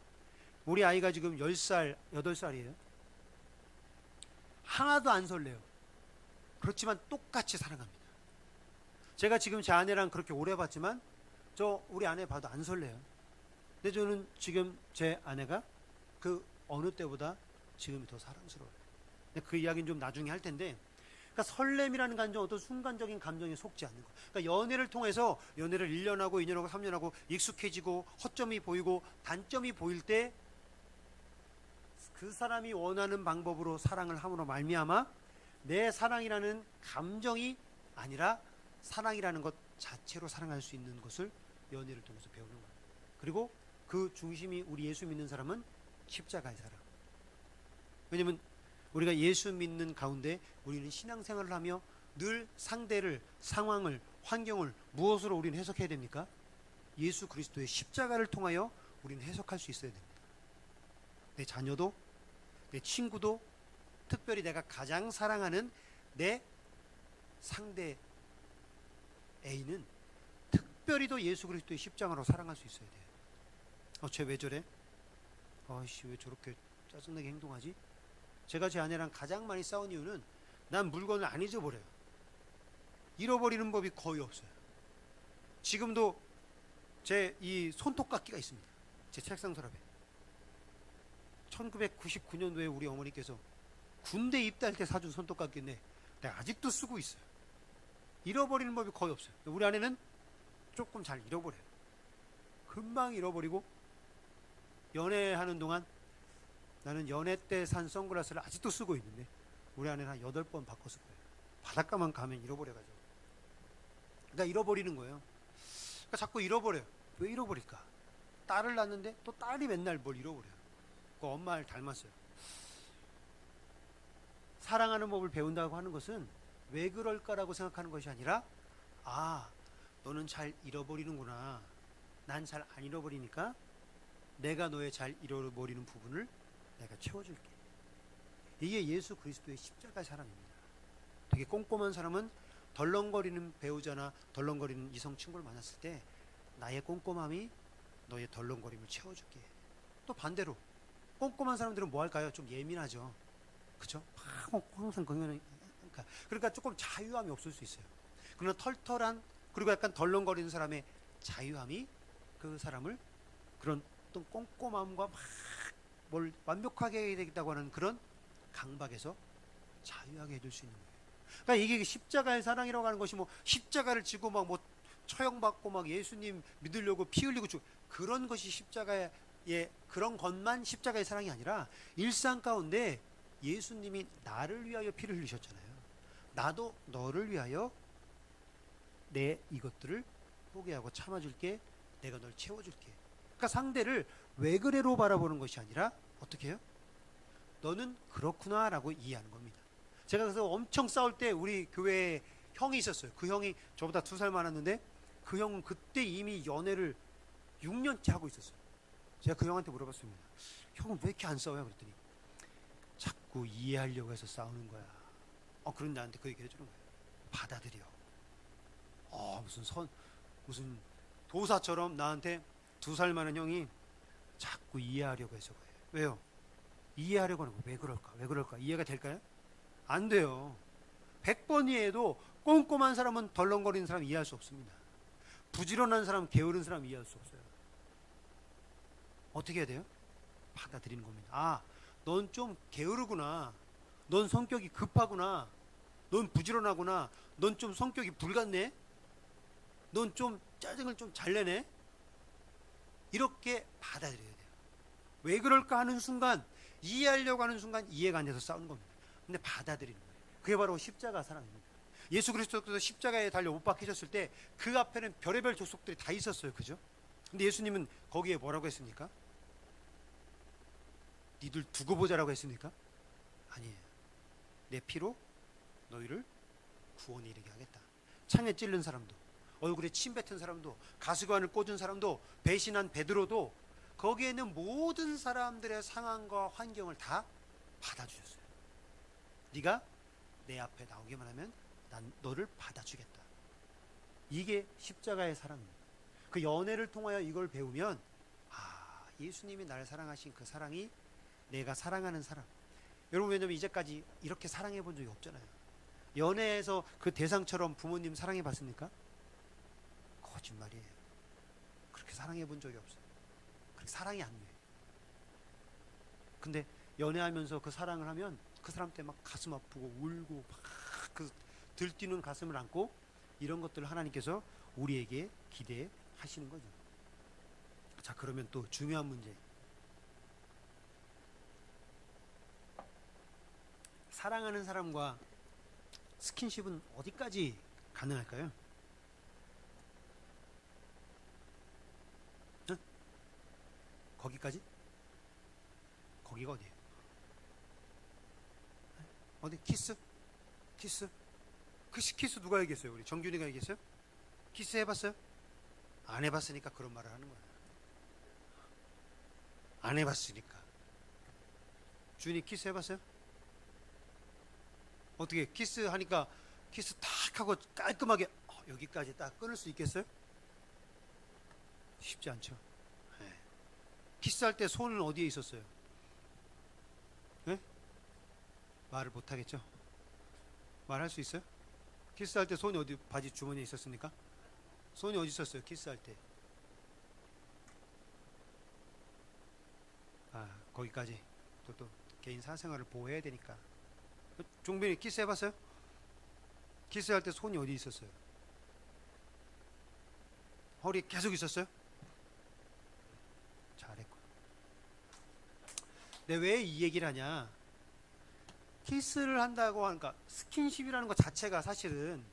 S3: 우리 아이가 지금 10살, 8살이에요. 하나도 안 설레요. 그렇지만 똑같이 사랑합니다. 제가 지금 제 아내랑 그렇게 오래 봤지만 우리 아내 봐도 안 설레요. 근데 저는 지금 제 아내가 그 어느 때보다 지금이 더 사랑스러워요. 근데 그 이야기는 좀 나중에 할 텐데, 그러니까 설렘이라는 감정, 어떤 순간적인 감정에 속지 않는 거. 그러니까 연애를 통해서, 연애를 1년하고 2년하고 3년하고 익숙해지고 허점이 보이고 단점이 보일 때 그 사람이 원하는 방법으로 사랑을 함으로 말미암아 내 사랑이라는 감정이 아니라 사랑이라는 것 자체로 사랑할 수 있는 것을 연애를 통해서 배우는 거예요. 그리고 그 중심이, 우리 예수 믿는 사람은 십자가의 사랑. 왜냐면 우리가 예수 믿는 가운데 우리는 신앙생활을 하며 늘 상대를, 상황을, 환경을 무엇으로 우리는 해석해야 됩니까? 예수 그리스도의 십자가를 통하여 우리는 해석할 수 있어야 됩니다. 내 자녀도, 내 친구도, 특별히 내가 가장 사랑하는 내 상대 A는 특별히도 예수 그리스도의 십자가로 사랑할 수 있어야 돼요. 쟤 왜 저래? 아이씨, 왜 저렇게 짜증나게 행동하지? 제가 제 아내랑 가장 많이 싸운 이유는, 난 물건을 안 잊어버려요. 잃어버리는 법이 거의 없어요. 지금도 제 이 손톱깎이가 있습니다. 제 책상 서랍에. 1999년도에 우리 어머니께서 군대 입대할 때 사준 손톱깎이인데 내가 아직도 쓰고 있어요. 잃어버리는 법이 거의 없어요. 우리 아내는 조금 잘 잃어버려요. 금방 잃어버리고, 연애하는 동안 나는 연애 때 산 선글라스를 아직도 쓰고 있는데 우리 아내는 한 8번 바꿨을 거예요. 바닷가만 가면 잃어버려가지고. 그러니까 잃어버리는 거예요. 그러니까 자꾸 잃어버려요. 왜 잃어버릴까? 딸을 낳았는데 또 딸이 맨날 뭘 잃어버려요. 그 엄마를 닮았어요. 사랑하는 법을 배운다고 하는 것은 왜 그럴까라고 생각하는 것이 아니라, 너는 잘 잃어버리는구나, 난 잘 안 잃어버리니까 내가 너의 잘 잃어버리는 부분을 내가 채워줄게. 이게 예수 그리스도의 십자가의 사랑입니다. 되게 꼼꼼한 사람은 덜렁거리는 배우자나 덜렁거리는 이성 친구를 만났을 때 나의 꼼꼼함이 너의 덜렁거림을 채워줄게. 또 반대로 꼼꼼한 사람들은 뭐 할까요? 좀 예민하죠. 그죠? 항상 그러니까 조금 자유함이 없을 수 있어요. 그러나 털털한 그리고 약간 덜렁거리는 사람의 자유함이 그 사람을 그런 어떤 꼼꼼함과 막 뭘 완벽하게 해야 되겠다고 하는 그런 강박에서 자유하게 해줄 수 있는 거예요. 그러니까 이게 십자가의 사랑이라고 하는 것이 뭐 십자가를 지고 막 뭐 처형받고 막 예수님 믿으려고 피 흘리고 죽 그런 것이 십자가의 그런 것만 십자가의 사랑이 아니라 일상 가운데 예수님이 나를 위하여 피를 흘리셨잖아요. 나도 너를 위하여 내 이것들을 포기하고 참아줄게. 내가 널 채워줄게. 그러니까 상대를 왜 그래로 바라보는 것이 아니라 어떻게 해요? 너는 그렇구나 라고 이해하는 겁니다. 제가 그래서 엄청 싸울 때 우리 교회에 형이 있었어요. 그 형이 저보다 2살 많았는데 그 형은 그때 이미 연애를 6년째 하고 있었어요. 제가 그 형한테 물어봤습니다. 형은 왜 이렇게 안 싸워요? 그랬더니 자꾸 이해하려고 해서 싸우는 거야. 그런 나한테 그 얘기를 해주는 거예요. 받아들여. 무슨 도사처럼 나한테 2살 많은 형이 자꾸 이해하려고 해서 그래요. 왜요? 이해하려고 하는 거. 왜 그럴까? 이해가 될까요? 안 돼요. 100번 이해해도 꼼꼼한 사람은 덜렁거리는 사람 이해할 수 없습니다. 부지런한 사람, 게으른 사람 이해할 수 없어요. 어떻게 해야 돼요? 받아들이는 겁니다. 넌 좀 게으르구나. 넌 성격이 급하구나. 넌 부지런하구나. 넌 좀 성격이 불같네. 넌 좀 짜증을 좀 잘 내네. 이렇게 받아들여야 돼요. 왜 그럴까 하는 순간, 이해하려고 하는 순간 이해가 안 돼서 싸우는 겁니다. 근데 받아들이는 거예요. 그게 바로 십자가 사랑입니다. 예수 그리스도께서 십자가에 달려 못 박히셨을 때 그 앞에는 별의별 족속들이 다 있었어요. 그죠? 근데 예수님은 거기에 뭐라고 했습니까? 니들 두고 보자라고 했습니까? 아니에요. 내 피로 너희를 구원에 이르게 하겠다. 창에 찔른 사람도, 얼굴에 침 뱉은 사람도, 가시관을 꽂은 사람도, 배신한 베드로도 거기에 있는 모든 사람들의 상황과 환경을 다 받아주셨어요. 네가 내 앞에 나오기만 하면 난 너를 받아주겠다. 이게 십자가의 사랑입니다. 그 연애를 통하여 이걸 배우면 예수님이 나를 사랑하신 그 사랑이 내가 사랑하는 사랑. 여러분 왜냐면 이제까지 이렇게 사랑해 본 적이 없잖아요. 연애에서 그 대상처럼 부모님 사랑해 봤습니까? 거짓말이에요. 그렇게 사랑해 본 적이 없어요. 그렇게 사랑이 안 돼요. 근데 연애하면서 그 사랑을 하면 그 사람 때 막 가슴 아프고 울고 막 그 들뛰는 가슴을 안고 이런 것들을 하나님께서 우리에게 기대하시는 거죠. 자, 그러면 또 중요한 문제. 사랑하는 사람과 스킨십은 어디까지 가능할까요? 응? 거기까지? 거기가 어디예요? 어디? 키스? 키스? 키스 누가 얘기했어요? 우리 정균이가 얘기했어요? 키스 해봤어요? 안 해봤으니까 그런 말을 하는 거야. 안 해봤으니까. 준이 키스 해봤어요? 어떻게 키스 하니까 키스 탁 하고 깔끔하게 여기까지 딱 끊을 수 있겠어요? 쉽지 않죠. 네. 키스할 때 손은 어디에 있었어요? 네? 말을 못하겠죠? 말할 수 있어요? 키스할 때 손이 어디 바지 주머니에 있었습니까? 손이 어디 있었어요? 키스할 때. 거기까지 또 개인 사생활을 보호해야 되니까. 종빈이 키스 해봤어요? 키스할 때 손이 어디 있었어요? 허리 계속 있었어요? 잘했고. 내가 왜 이 얘기를 하냐? 키스를 한다고 하니까 스킨십이라는 것 자체가 사실은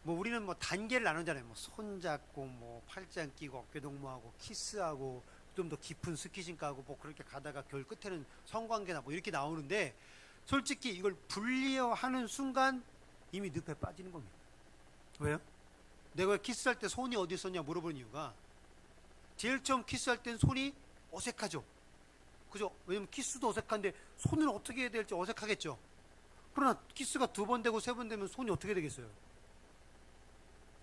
S3: 뭐 우리는 뭐 단계를 나누잖아요. 뭐 손잡고 뭐 팔짱 끼고 어깨 동무하고 키스하고 좀 더 깊은 스킨십 가고 뭐 그렇게 가다가 결 끝에는 성관계나 뭐 이렇게 나오는데 솔직히 이걸 분리하는 순간 이미 늪에 빠지는 겁니다. 왜요? 내가 키스할 때 손이 어디 있었냐 물어보는 이유가 제일 처음 키스할 땐 손이 어색하죠. 그죠? 왜냐면 키스도 어색한데 손을 어떻게 해야 될지 어색하겠죠. 그러나 키스가 2번 되고 3번 되면 손이 어떻게 되겠어요?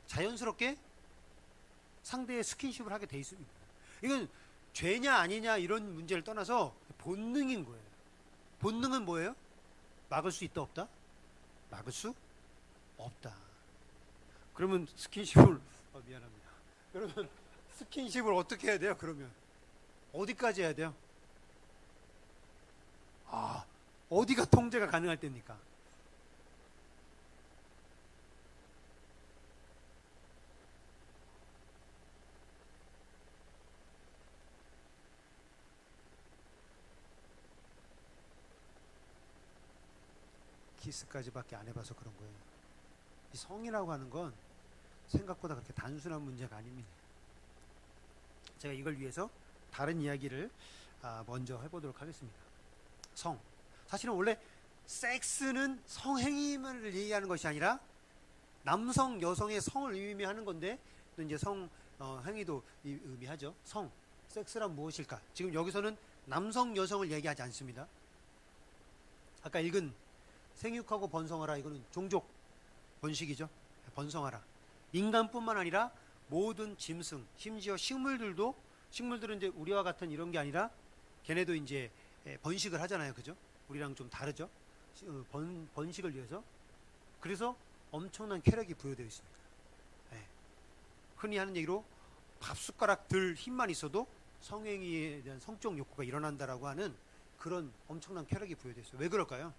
S3: 자연스럽게 상대의 스킨십을 하게 돼 있습니다. 이건 죄냐 아니냐 이런 문제를 떠나서 본능인 거예요. 본능은 뭐예요? 막을 수 있다 없다? 막을 수 없다. 그러면 스킨십을 미안합니다. 그러면 스킨십을 어떻게 해야 돼요? 그러면 어디까지 해야 돼요? 어디가 통제가 가능할 때입니까? 키스까지밖에 안 해봐서 그런 거예요. 이 성이라고 하는 건 생각보다 그렇게 단순한 문제가 아닙니다. 제가 이걸 위해서 다른 이야기를 먼저 해보도록 하겠습니다. 성. 사실은 원래 섹스는 성행위를 얘기하는 것이 아니라 남성, 여성의 성을 의미하는 건데 또 이제 성 행위도 의미하죠. 성. 섹스란 무엇일까? 지금 여기서는 남성, 여성을 얘기하지 않습니다. 아까 읽은 생육하고 번성하라, 이거는 종족 번식이죠. 번성하라. 인간뿐만 아니라 모든 짐승, 심지어 식물들은 이제 우리와 같은 이런 게 아니라 걔네도 이제 번식을 하잖아요. 그죠? 우리랑 좀 다르죠. 번식을 위해서. 그래서 엄청난 쾌락이 부여되어 있습니다. 흔히 하는 얘기로 밥숟가락 들 힘만 있어도 성행위에 대한 성적 욕구가 일어난다라고 하는 그런 엄청난 쾌락이 부여되어 있어요. 왜 그럴까요?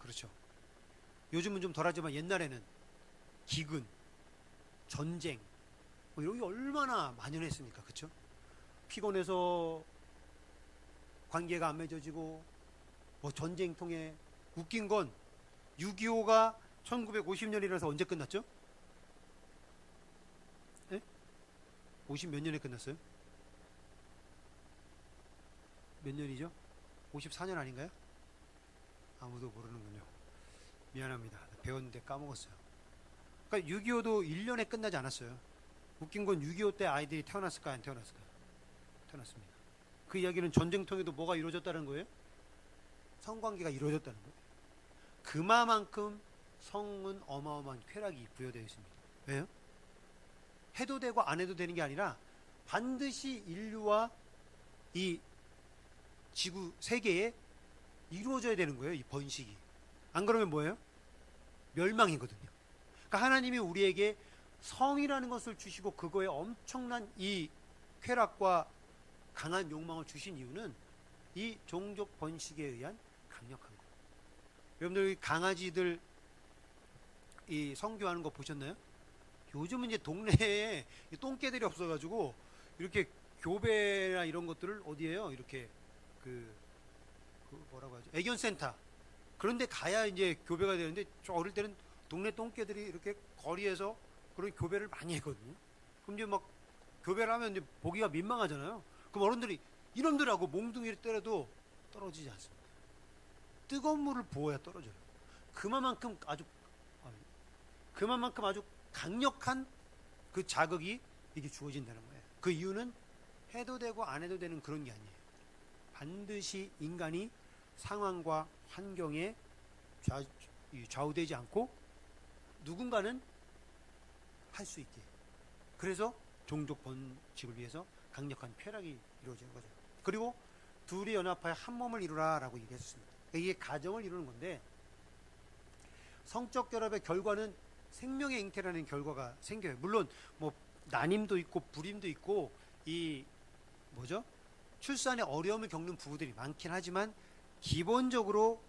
S3: 그렇죠. 요즘은 좀 덜하지만 옛날에는 기근, 전쟁 이런 게 얼마나 만연했습니까? 그렇죠? 피곤해서 관계가 안 맺어지고 전쟁통에 웃긴 건 6.25가 1950년이라서 언제 끝났죠? 50 몇 년에 끝났어요? 몇 년이죠? 54년 아닌가요? 아무도 모르는군요. 미안합니다. 배웠는데 까먹었어요. 그러니까 6.25도 1년에 끝나지 않았어요. 웃긴 건 6.25 때 아이들이 태어났을까요? 안 태어났을까요? 태어났습니다. 그 이야기는 전쟁통에도 뭐가 이루어졌다는 거예요? 성관계가 이루어졌다는 거예요. 그만큼 성은 어마어마한 쾌락이 부여되어 있습니다. 왜요? 해도 되고 안 해도 되는 게 아니라 반드시 인류와 이 지구 세계에 이루어져야 되는 거예요. 이 번식이. 안 그러면 뭐예요? 멸망이거든요. 그러니까 하나님이 우리에게 성이라는 것을 주시고 그거에 엄청난 이 쾌락과 강한 욕망을 주신 이유는 이 종족 번식에 의한 강력한 거예요. 여러분들 강아지들 이 성교하는 거 보셨나요? 요즘은 이제 동네에 똥개들이 없어가지고 이렇게 교배나 이런 것들을 어디에요? 이렇게 그 뭐라고 하죠? 애견센터 그런데 가야 이제 교배가 되는데 저 어릴 때는 동네 똥개들이 이렇게 거리에서 그런 교배를 많이 했거든요. 그럼 이제 막 교배를 하면 이제 보기가 민망하잖아요. 그럼 어른들이 이놈들하고 몽둥이를 때려도 떨어지지 않습니다. 뜨거운 물을 부어야 떨어져요. 그만큼 아주 강력한 그 자극이 이게 주어진다는 거예요. 그 이유는 해도 되고 안 해도 되는 그런 게 아니에요. 반드시 인간이 상황과 환경에 좌우되지 않고 누군가는 할 수 있게. 그래서 종족 번식을 위해서 강력한 쾌락이 이루어지는 거죠. 그리고 둘이 연합하여 한 몸을 이루라 라고 얘기했습니다. 이게 가정을 이루는 건데 성적 결합의 결과는 생명의 잉태라는 결과가 생겨요. 물론 뭐 난임도 있고 불임도 있고 이 뭐죠? 출산에 어려움을 겪는 부부들이 많긴 하지만 기본적으로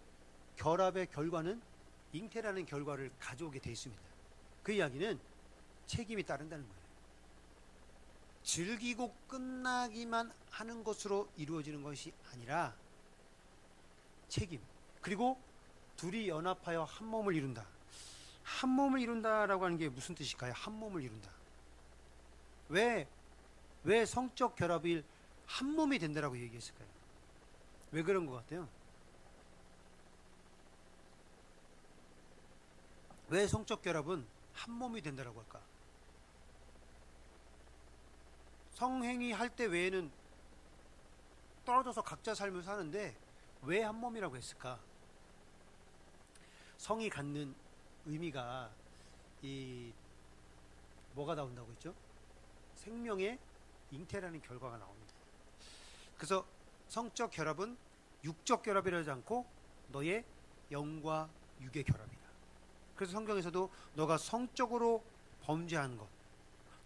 S3: 결합의 결과는 잉태라는 결과를 가져오게 돼 있습니다. 그 이야기는 책임이 따른다는 거예요. 즐기고 끝나기만 하는 것으로 이루어지는 것이 아니라 책임. 그리고 둘이 연합하여 한 몸을 이룬다. 한 몸을 이룬다라고 하는 게 무슨 뜻일까요? 한 몸을 이룬다. 왜 성적 결합이 한 몸이 된다라고 얘기했을까요? 왜 그런 것 같아요? 왜 성적 결합은 한 몸이 된다라고 할까? 성행위 할 때 외에는 떨어져서 각자 삶을 사는데 왜 한 몸이라고 했을까? 성이 갖는 의미가 이 뭐가 나온다고 했죠? 생명의 잉태라는 결과가 나옵니다. 그래서 성적 결합은 육적 결합이라지 않고 너의 영과 육의 결합이다. 그래서 성경에서도 너가 성적으로 범죄한 것,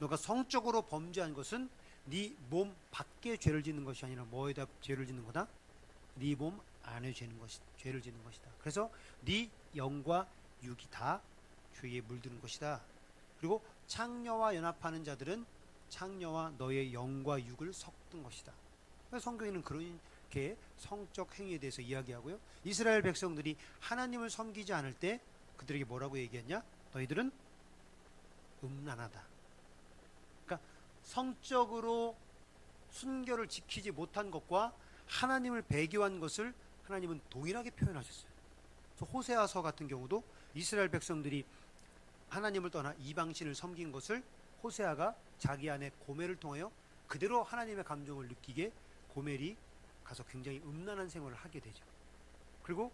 S3: 너가 성적으로 범죄한 것은 네 몸 밖에 죄를 짓는 것이 아니라 뭐에다 죄를 짓는 거다? 네 몸 안에 죄를 짓는 것이다. 그래서 네 영과 육이 다 죄에 물드는 것이다. 그리고 창녀와 연합하는 자들은 창녀와 너의 영과 육을 섞은 것이다. 성경에는 그렇게 성적 행위에 대해서 이야기하고요. 이스라엘 백성들이 하나님을 섬기지 않을 때 그들에게 뭐라고 얘기했냐? 너희들은 음란하다. 그러니까 성적으로 순결을 지키지 못한 것과 하나님을 배교한 것을 하나님은 동일하게 표현하셨어요. 그래서 호세아서 같은 경우도 이스라엘 백성들이 하나님을 떠나 이방신을 섬긴 것을 호세아가 자기 안에 고멜을 통하여 그대로 하나님의 감정을 느끼게 고멜이 가서 굉장히 음란한 생활을 하게 되죠. 그리고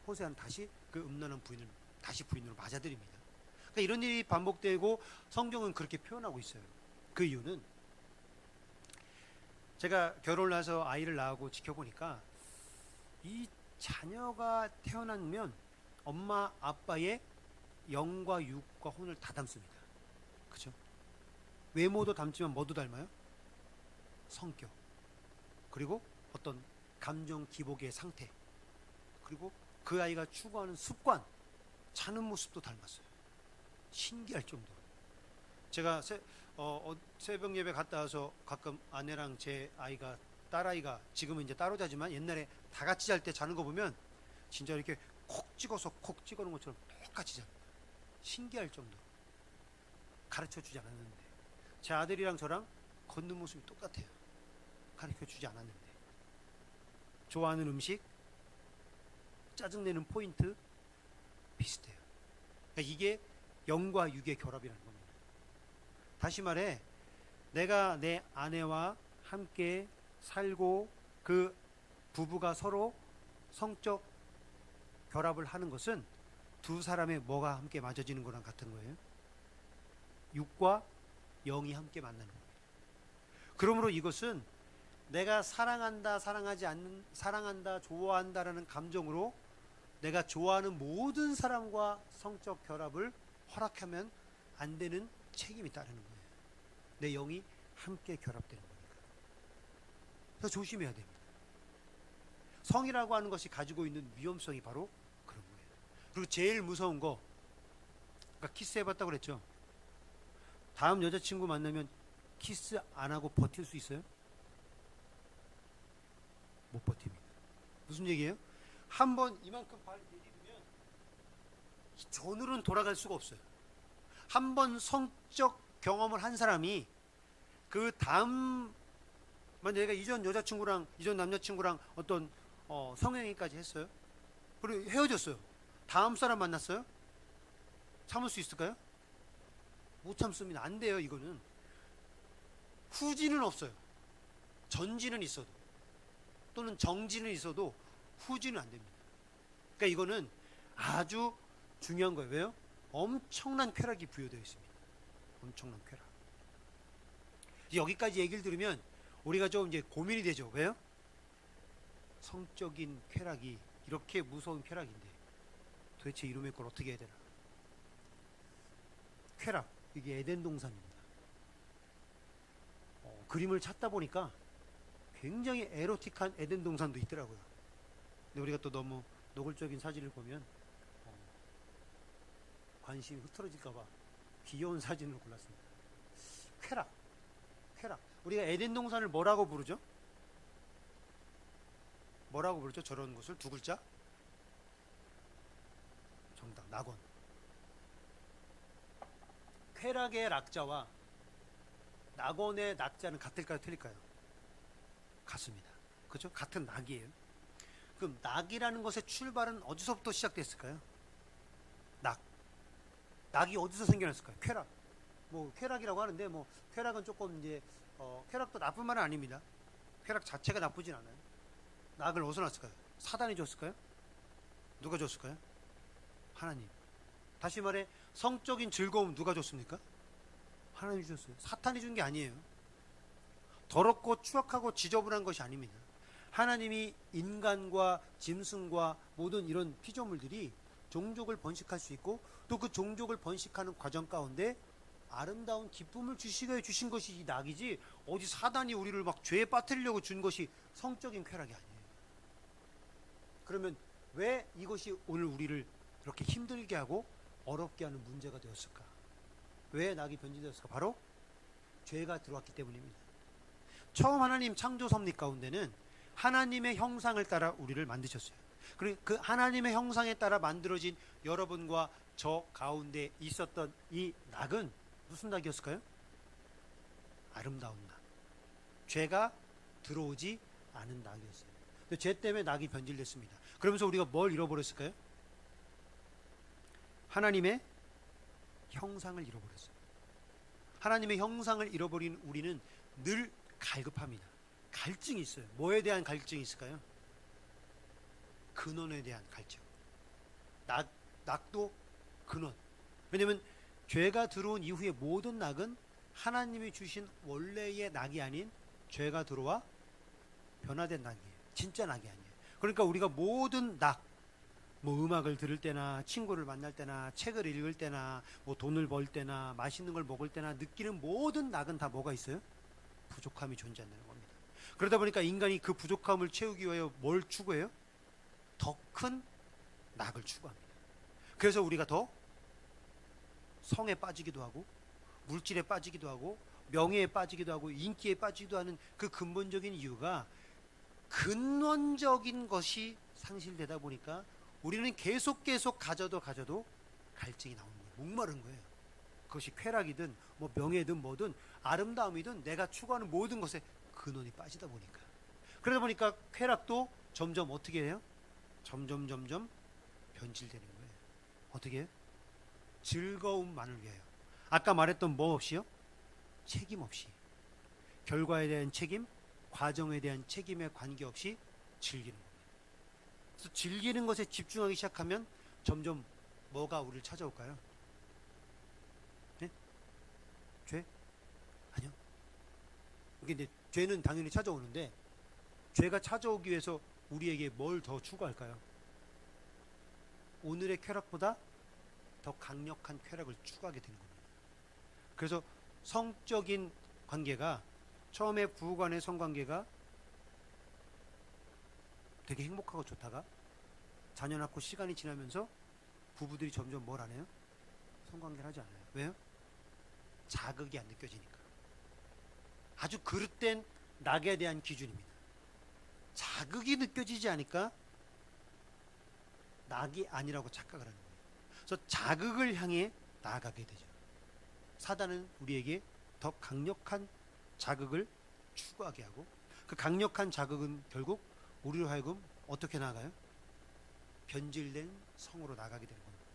S3: 호세아는 다시 그 음란한 부인을 다시 부인으로 맞아들입니다. 그러니까 이런 일이 반복되고 성경은 그렇게 표현하고 있어요. 그 이유는 제가 결혼을 해서 아이를 낳고 지켜보니까 이 자녀가 태어나면 엄마 아빠의 영과 육과 혼을 다 담습니다. 그죠? 외모도 담지만 뭐도 닮아요? 성격, 그리고 어떤 감정 기복의 상태, 그리고 그 아이가 추구하는 습관, 자는 모습도 닮았어요. 신기할 정도로. 제가 새벽 예배 갔다 와서 가끔 아내랑 제 아이가, 딸아이가 지금은 이제 따로 자지만 옛날에 다 같이 잘 때 자는 거 보면 진짜 이렇게 콕 찍어서 콕 찍어놓은 것처럼 똑같이 잡니다. 신기할 정도로. 가르쳐 주지 않았는데 제 아들이랑 저랑 걷는 모습이 똑같아요. 가르쳐 주지 않았는데. 좋아하는 음식, 짜증내는 포인트 비슷해요. 그러니까 이게 영과 육의 결합이라는 겁니다. 다시 말해, 내가 내 아내와 함께 살고 그 부부가 서로 성적 결합을 하는 것은 두 사람의 뭐가 함께 맞아지는 거랑 같은 거예요. 육과 영이 함께 만나는 거예요. 그러므로 이것은 내가 사랑한다, 사랑한다, 좋아한다라는 감정으로 내가 좋아하는 모든 사람과 성적 결합을 허락하면 안 되는 책임이 따르는 거예요. 내 영이 함께 결합되는 거니까. 그래서 조심해야 됩니다. 성이라고 하는 것이 가지고 있는 위험성이 바로 그런 거예요. 그리고 제일 무서운 거, 아까 키스 해봤다고 그랬죠. 다음 여자친구 만나면 키스 안 하고 버틸 수 있어요? 못 버팁니다. 무슨 얘기예요? 한번 이만큼 발 내디우면 전으로는 돌아갈 수가 없어요. 한번 성적 경험을 한 사람이 그 다음, 만약 내가 이전 여자친구랑 이전 남자친구랑 어떤 성행위까지 했어요. 그리고 헤어졌어요. 다음 사람 만났어요? 참을 수 있을까요? 못 참습니다. 안 돼요. 이거는 후지는 없어요. 전지는 있어도, 또는 정지는 있어도 후지는 안 됩니다. 그러니까 이거는 아주 중요한 거예요. 왜요? 엄청난 쾌락이 부여되어 있습니다. 엄청난 쾌락. 여기까지 얘기를 들으면 우리가 좀 이제 고민이 되죠. 왜요? 성적인 쾌락이 이렇게 무서운 쾌락인데 도대체 이놈의 걸 어떻게 해야 되나? 쾌락, 이게 에덴 동산입니다. 그림을 찾다 보니까 굉장히 에로틱한 에덴 동산도 있더라고요. 근데 우리가 또 너무 노골적인 사진을 보면 관심이 흐트러질까봐 귀여운 사진을 골랐습니다. 쾌락, 쾌락. 우리가 에덴 동산을 뭐라고 부르죠? 뭐라고 부르죠? 저런 곳을 두 글자? 정답, 낙원. 쾌락의 낙자와 낙원의 낙자는 같을까요? 틀릴까요? 같습니다. 그렇죠? 같은 낙이에요. 그럼 낙이라는 것의 출발은 어디서부터 시작됐을까요? 낙. 낙이 어디서 생겨났을까요? 쾌락. 뭐 쾌락이라고 하는데 뭐 쾌락은 조금 이제 쾌락도 나쁜 말은 아닙니다. 쾌락 자체가 나쁘진 않아요. 낙을 어디서 났을까요? 사단이 줬을까요? 누가 줬을까요? 하나님. 다시 말해 성적인 즐거움 누가 줬습니까? 하나님이 주셨어요. 사탄이 준 게 아니에요. 더럽고 추악하고 지저분한 것이 아닙니다. 하나님이 인간과 짐승과 모든 이런 피조물들이 종족을 번식할 수 있고 또 그 종족을 번식하는 과정 가운데 아름다운 기쁨을 주시기 위해 주신 것이 이 낙이지, 어디 사단이 우리를 막 죄에 빠뜨리려고 준 것이 성적인 쾌락이 아니에요. 그러면 왜 이것이 오늘 우리를 이렇게 힘들게 하고 어렵게 하는 문제가 되었을까? 왜 낙이 변질되었을까? 바로 죄가 들어왔기 때문입니다. 처음 하나님 창조 섭리 가운데는 하나님의 형상을 따라 우리를 만드셨어요. 그리고 그 하나님의 형상에 따라 만들어진 여러분과 저 가운데 있었던 이 낙은 무슨 낙이었을까요? 아름다운 낙. 죄가 들어오지 않은 낙이었어요. 근데 죄 때문에 낙이 변질됐습니다. 그러면서 우리가 뭘 잃어버렸을까요? 하나님의 형상을 잃어버렸어요. 하나님의 형상을 잃어버린 우리는 늘 갈급합니다. 갈증이 있어요. 뭐에 대한 갈증이 있을까요? 근원에 대한 갈증. 낙도 근원. 왜냐하면 죄가 들어온 이후에 모든 낙은 하나님이 주신 원래의 낙이 아닌 죄가 들어와 변화된 낙이에요. 진짜 낙이 아니에요. 그러니까 우리가 모든 낙, 뭐 음악을 들을 때나 친구를 만날 때나 책을 읽을 때나 뭐 돈을 벌 때나 맛있는 걸 먹을 때나 느끼는 모든 낙은 다 뭐가 있어요? 부족함이 존재한다는 겁니다. 그러다 보니까 인간이 그 부족함을 채우기 위하여 뭘 추구해요? 더 큰 낙을 추구합니다. 그래서 우리가 더 성에 빠지기도 하고 물질에 빠지기도 하고 명예에 빠지기도 하고 인기에 빠지기도 하는 그 근본적인 이유가 근원적인 것이 상실되다 보니까 우리는 계속 가져도 갈증이 나오는 거예요. 목마른 거예요. 그것이 쾌락이든 뭐 명예든 뭐든 아름다움이든 내가 추구하는 모든 것에 근원이 빠지다 보니까, 그러다 보니까 쾌락도 점점 어떻게 해요? 점점 변질되는 거예요. 어떻게 해요? 즐거움만을 위하여. 아까 말했던 뭐 없이요? 책임 없이. 결과에 대한 책임, 과정에 대한 책임에 관계없이 즐기는 거예요. 그래서 즐기는 것에 집중하기 시작하면 점점 뭐가 우리를 찾아올까요? 네? 죄? 아니요. 근데 죄는 당연히 찾아오는데 죄가 찾아오기 위해서 우리에게 뭘 더 추구할까요? 오늘의 쾌락보다 더 강력한 쾌락을 추구하게 되는 겁니다. 그래서 성적인 관계가, 처음에 부부간의 성관계가 되게 행복하고 좋다가 자녀 낳고 시간이 지나면서 부부들이 점점 뭘 안 해요? 성관계를 하지 않아요. 왜요? 자극이 안 느껴지니까. 아주 그릇된 낙에 대한 기준입니다. 자극이 느껴지지 않으니까 낙이 아니라고 착각을 하는 거예요. 그래서 자극을 향해 나아가게 되죠. 사단은 우리에게 더 강력한 자극을 추구하게 하고, 그 강력한 자극은 결국 우리로 하여금 어떻게 나아가요? 변질된 성으로 나가게 되는 겁니다.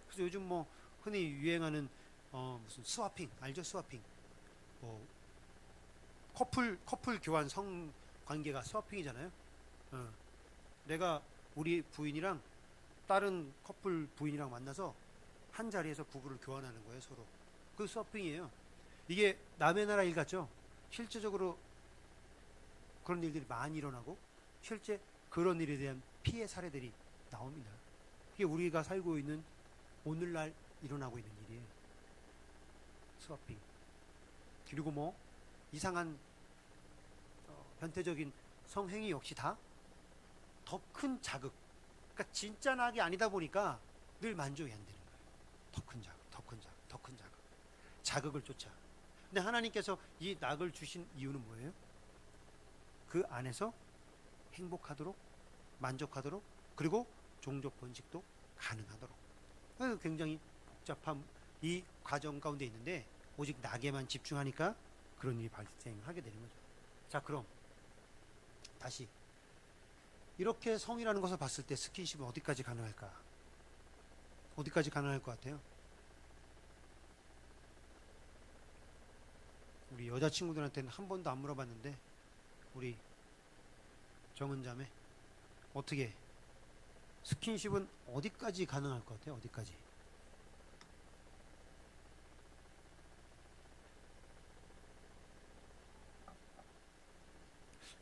S3: 그래서 요즘 뭐 흔히 유행하는 무슨 스와핑 알죠? 스와핑. 뭐 커플 교환 성 관계가 스와핑이잖아요. 내가 우리 부인이랑 다른 커플 부인이랑 만나서 한 자리에서 부부를 교환하는 거예요, 서로. 그 스와핑이에요. 이게 남의 나라 일 같죠? 실제적으로 그런 일들이 많이 일어나고 실제 그런 일에 대한 피해 사례들이 나옵니다. 그게 우리가 살고 있는 오늘날 일어나고 있는 일이에요. 스와핑. 그리고 뭐 이상한 변태적인 성행위 역시 다 더 큰 자극. 그러니까 진짜 낙이 아니다 보니까 늘 만족이 안 되는 거예요. 더 큰 자극, 더 큰 자극, 더 큰 자극. 자극을 쫓아. 근데 하나님께서 이 낙을 주신 이유는 뭐예요? 그 안에서 행복하도록, 만족하도록, 그리고 종족 번식도 가능하도록. 굉장히 복잡한 이 과정 가운데 있는데 오직 낙에만 집중하니까 그런 일이 발생하게 되는 거죠. 자, 그럼 다시 이렇게 성이라는 것을 봤을 때 스킨십은 어디까지 가능할까? 어디까지 가능할 것 같아요? 우리 여자친구들한테는 한 번도 안 물어봤는데 우리 정은자매 어떻게 스킨십은 어디까지 가능할 것 같아요? 어디까지?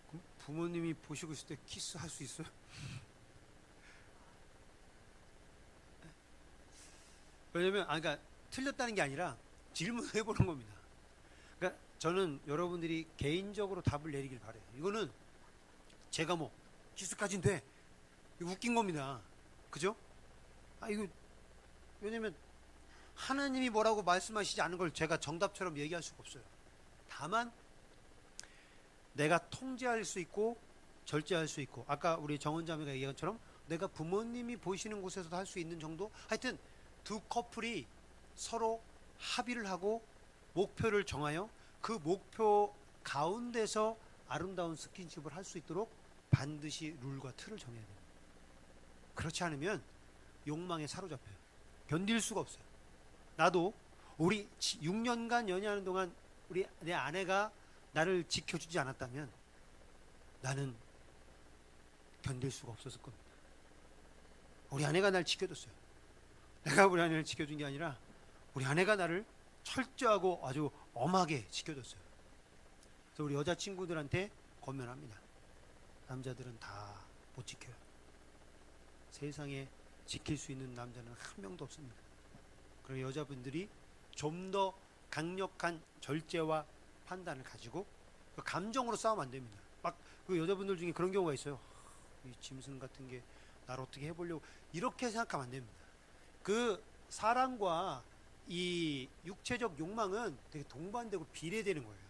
S3: 그럼 부모님이 보시고 있을 때 키스할 수 있어요? 왜냐면 그러니까 틀렸다는 게 아니라 질문을 해보는 겁니다. 그러니까 저는 여러분들이 개인적으로 답을 내리길 바래요. 이거는 제가 뭐 키스까지는 돼. 이거 웃긴 겁니다. 그죠? 이거 왜냐면 하나님이 뭐라고 말씀하시지 않은 걸 제가 정답처럼 얘기할 수가 없어요. 다만 내가 통제할 수 있고 절제할 수 있고 아까 우리 정은자매가 얘기한 것처럼 내가 부모님이 보시는 곳에서도 할 수 있는 정도 하여튼 두 커플이 서로 합의를 하고 목표를 정하여 그 목표 가운데서 아름다운 스킨십을 할 수 있도록 반드시 룰과 틀을 정해야 됩니다. 그렇지 않으면 욕망에 사로잡혀요. 견딜 수가 없어요. 나도 우리 6년간 연애하는 동안 내 아내가 나를 지켜주지 않았다면 나는 견딜 수가 없었을 겁니다. 우리 아내가 날 지켜줬어요. 내가 우리 아내를 지켜준 게 아니라 우리 아내가 나를 철저하고 아주 엄하게 지켜줬어요. 그래서 우리 여자친구들한테 권면합니다. 남자들은 다 못 지켜요. 세상에 지킬 수 있는 남자는 한 명도 없습니다. 그리고 여자분들이 좀 더 강력한 절제와 판단을 가지고 그 감정으로 싸우면 안 됩니다. 막 그 여자분들 중에 그런 경우가 있어요. 이 짐승 같은 게 나를 어떻게 해보려고 이렇게 생각하면 안 됩니다. 그 사랑과 이 육체적 욕망은 되게 동반되고 비례되는 거예요.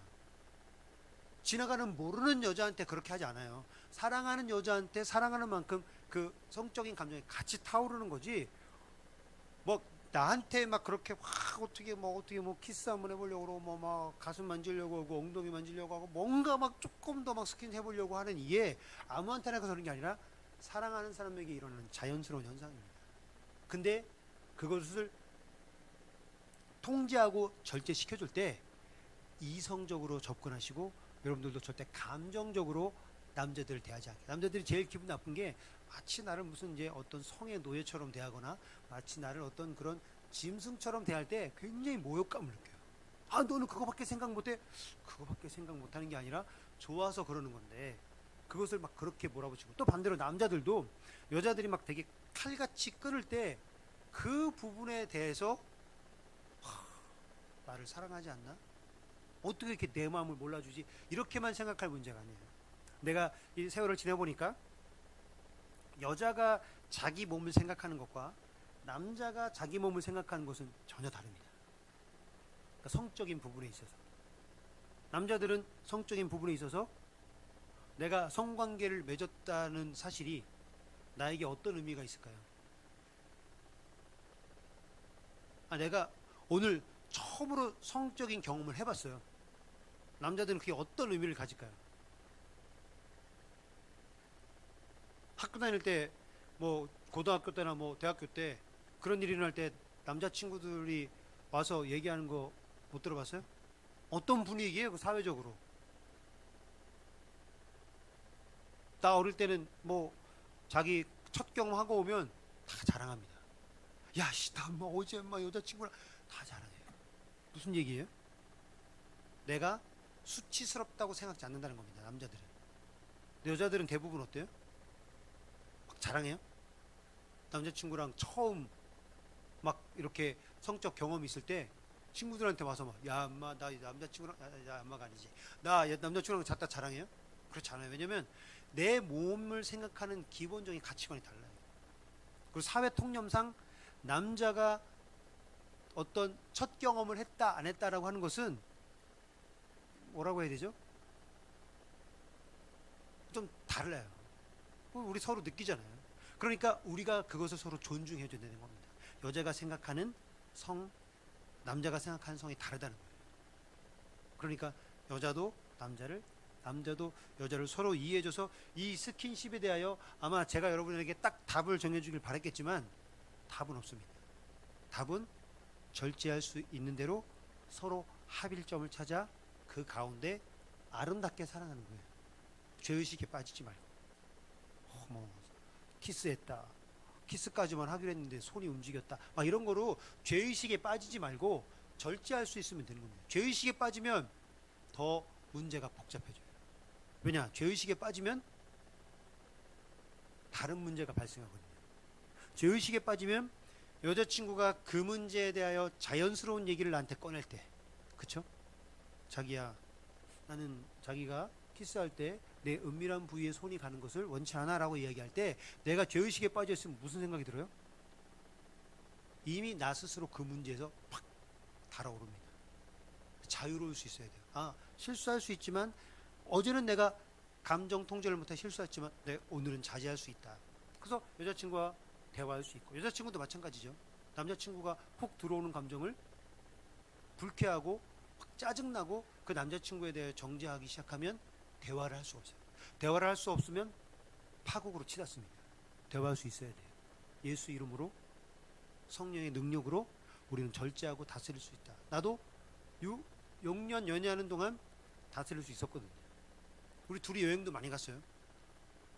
S3: 지나가는 모르는 여자한테 그렇게 하지 않아요. 사랑하는 여자한테 사랑하는 만큼 그 성적인 감정이 같이 타오르는 거지. 뭐 나한테 막 그렇게 어떻게 뭐 키스 한번 해보려고 그러고 뭐 막 가슴 만지려고 하고 엉덩이 만지려고 하고 뭔가 막 조금 더 막 스킨 해보려고 하는 이게 아무한테나 그러는 게 아니라 사랑하는 사람에게 일어나는 자연스러운 현상입니다. 근데 그것을 통제하고 절제시켜줄 때 이성적으로 접근하시고 여러분들도 절대 감정적으로 남자들을 대하지 않게. 남자들이 제일 기분 나쁜 게 마치 나를 무슨 이제 어떤 성의 노예처럼 대하거나 마치 나를 어떤 그런 짐승처럼 대할 때 굉장히 모욕감을 느껴요. 너는 그거밖에 생각 못해? 그거밖에 생각 못하는 게 아니라 좋아서 그러는 건데 그것을 막 그렇게 몰아붙이고 또 반대로 남자들도 여자들이 막 되게 칼같이 끊을 때 그 부분에 대해서 나를 사랑하지 않나? 어떻게 이렇게 내 마음을 몰라주지? 이렇게만 생각할 문제가 아니에요. 내가 이 세월을 지내보니까 여자가 자기 몸을 생각하는 것과 남자가 자기 몸을 생각하는 것은 전혀 다릅니다. 그러니까 성적인 부분에 있어서 남자들은 성적인 부분에 있어서 내가 성관계를 맺었다는 사실이 나에게 어떤 의미가 있을까요? 내가 오늘 처음으로 성적인 경험을 해봤어요. 남자들은 그게 어떤 의미를 가질까요? 학교 다닐 때 뭐 고등학교 때나 뭐 대학교 때 그런 일이 일어날 때 남자친구들이 와서 얘기하는 거 못 들어봤어요? 어떤 분위기예요? 그 사회적으로. 나 어릴 때는 뭐 자기 첫 경험하고 오면 다 자랑합니다. 야, 나 어제 여자친구랑 다 자랑해요. 무슨 얘기예요? 내가 수치스럽다고 생각지 않는다는 겁니다. 남자들은. 근데 여자들은 대부분 어때요? 막 자랑해요? 남자친구랑 처음 막 이렇게 성적 경험이 있을 때 친구들한테 와서 막 야 엄마 나 남자친구랑 야 엄마가 아니지 나 남자친구랑 잤다 자랑해요? 그렇지 않아요. 왜냐면 내 몸을 생각하는 기본적인 가치관이 달라요. 그리고 사회 통념상 남자가 어떤 첫 경험을 했다 안 했다라고 하는 것은 뭐라고 해야 되죠? 좀 달라요. 우리 서로 느끼잖아요. 그러니까 우리가 그것을 서로 존중해 줘야 되는 겁니다. 여자가 생각하는 성, 남자가 생각하는 성이 다르다는 거예요. 그러니까 여자도 남자도 여자를 서로 이해해줘서 이 스킨십에 대하여 아마 제가 여러분에게 딱 답을 정해주길 바랬겠지만 답은 없습니다. 답은 절제할 수 있는 대로 서로 합일점을 찾아 그 가운데 아름답게 살아가는 거예요. 죄의식에 빠지지 말고. 뭐 키스했다, 키스까지만 하기로 했는데 손이 움직였다, 막 이런 거로 죄의식에 빠지지 말고 절제할 수 있으면 되는 겁니다. 죄의식에 빠지면 더 문제가 복잡해져요. 왜냐? 죄의식에 빠지면 다른 문제가 발생하거든요. 죄의식에 빠지면 여자친구가 그 문제에 대하여 자연스러운 얘기를 나한테 꺼낼 때, 그쵸? 자기야, 나는 자기가 키스할 때 내 은밀한 부위에 손이 가는 것을 원치 않아 라고 이야기할 때 내가 죄의식에 빠져 있으면 무슨 생각이 들어요? 이미 나 스스로 그 문제에서 팍 달아오릅니다. 자유로울 수 있어야 돼요. 아, 실수할 수 있지만, 어제는 내가 감정 통제를 못해 실수했지만 오늘은 자제할 수 있다. 그래서 여자친구와 대화할 수 있고, 여자친구도 마찬가지죠. 남자친구가 훅 들어오는 감정을 불쾌하고 확 짜증나고 그 남자친구에 대해 정죄하기 시작하면 대화를 할 수 없어요. 대화를 할 수 없으면 파국으로 치닫습니다. 대화할 수 있어야 돼요. 예수 이름으로, 성령의 능력으로 우리는 절제하고 다스릴 수 있다. 나도 6년 연애하는 동안 다스릴 수 있었거든요. 우리 둘이 여행도 많이 갔어요.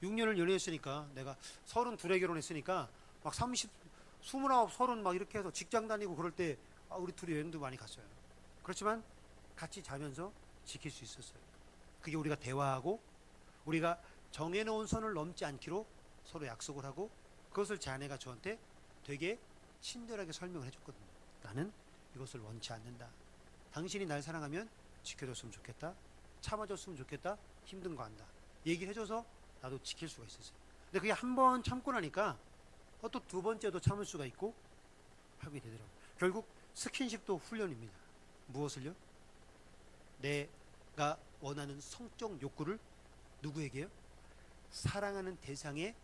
S3: 6년을 연애했으니까, 내가 32에 결혼했으니까 막 30, 29, 30 막 이렇게 해서 직장 다니고 그럴 때 우리 둘이 여행도 많이 갔어요. 그렇지만 같이 자면서 지킬 수 있었어요. 그게 우리가 대화하고 우리가 정해놓은 선을 넘지 않기로 서로 약속을 하고, 그것을 제 아내가 저한테 되게 친절하게 설명을 해줬거든요. 나는 이것을 원치 않는다. 당신이 날 사랑하면 지켜줬으면 좋겠다. 참아줬으면 좋겠다. 힘든 거 안다. 얘기를 해줘서 나도 지킬 수가 있었어요. 근데 그게 한 번 참고 나니까 또 두 번째도 참을 수가 있고 하게 되더라고요. 결국 스킨십도 훈련입니다. 무엇을요? 내가 원하는 성적 욕구를 누구에게요? 사랑하는 대상에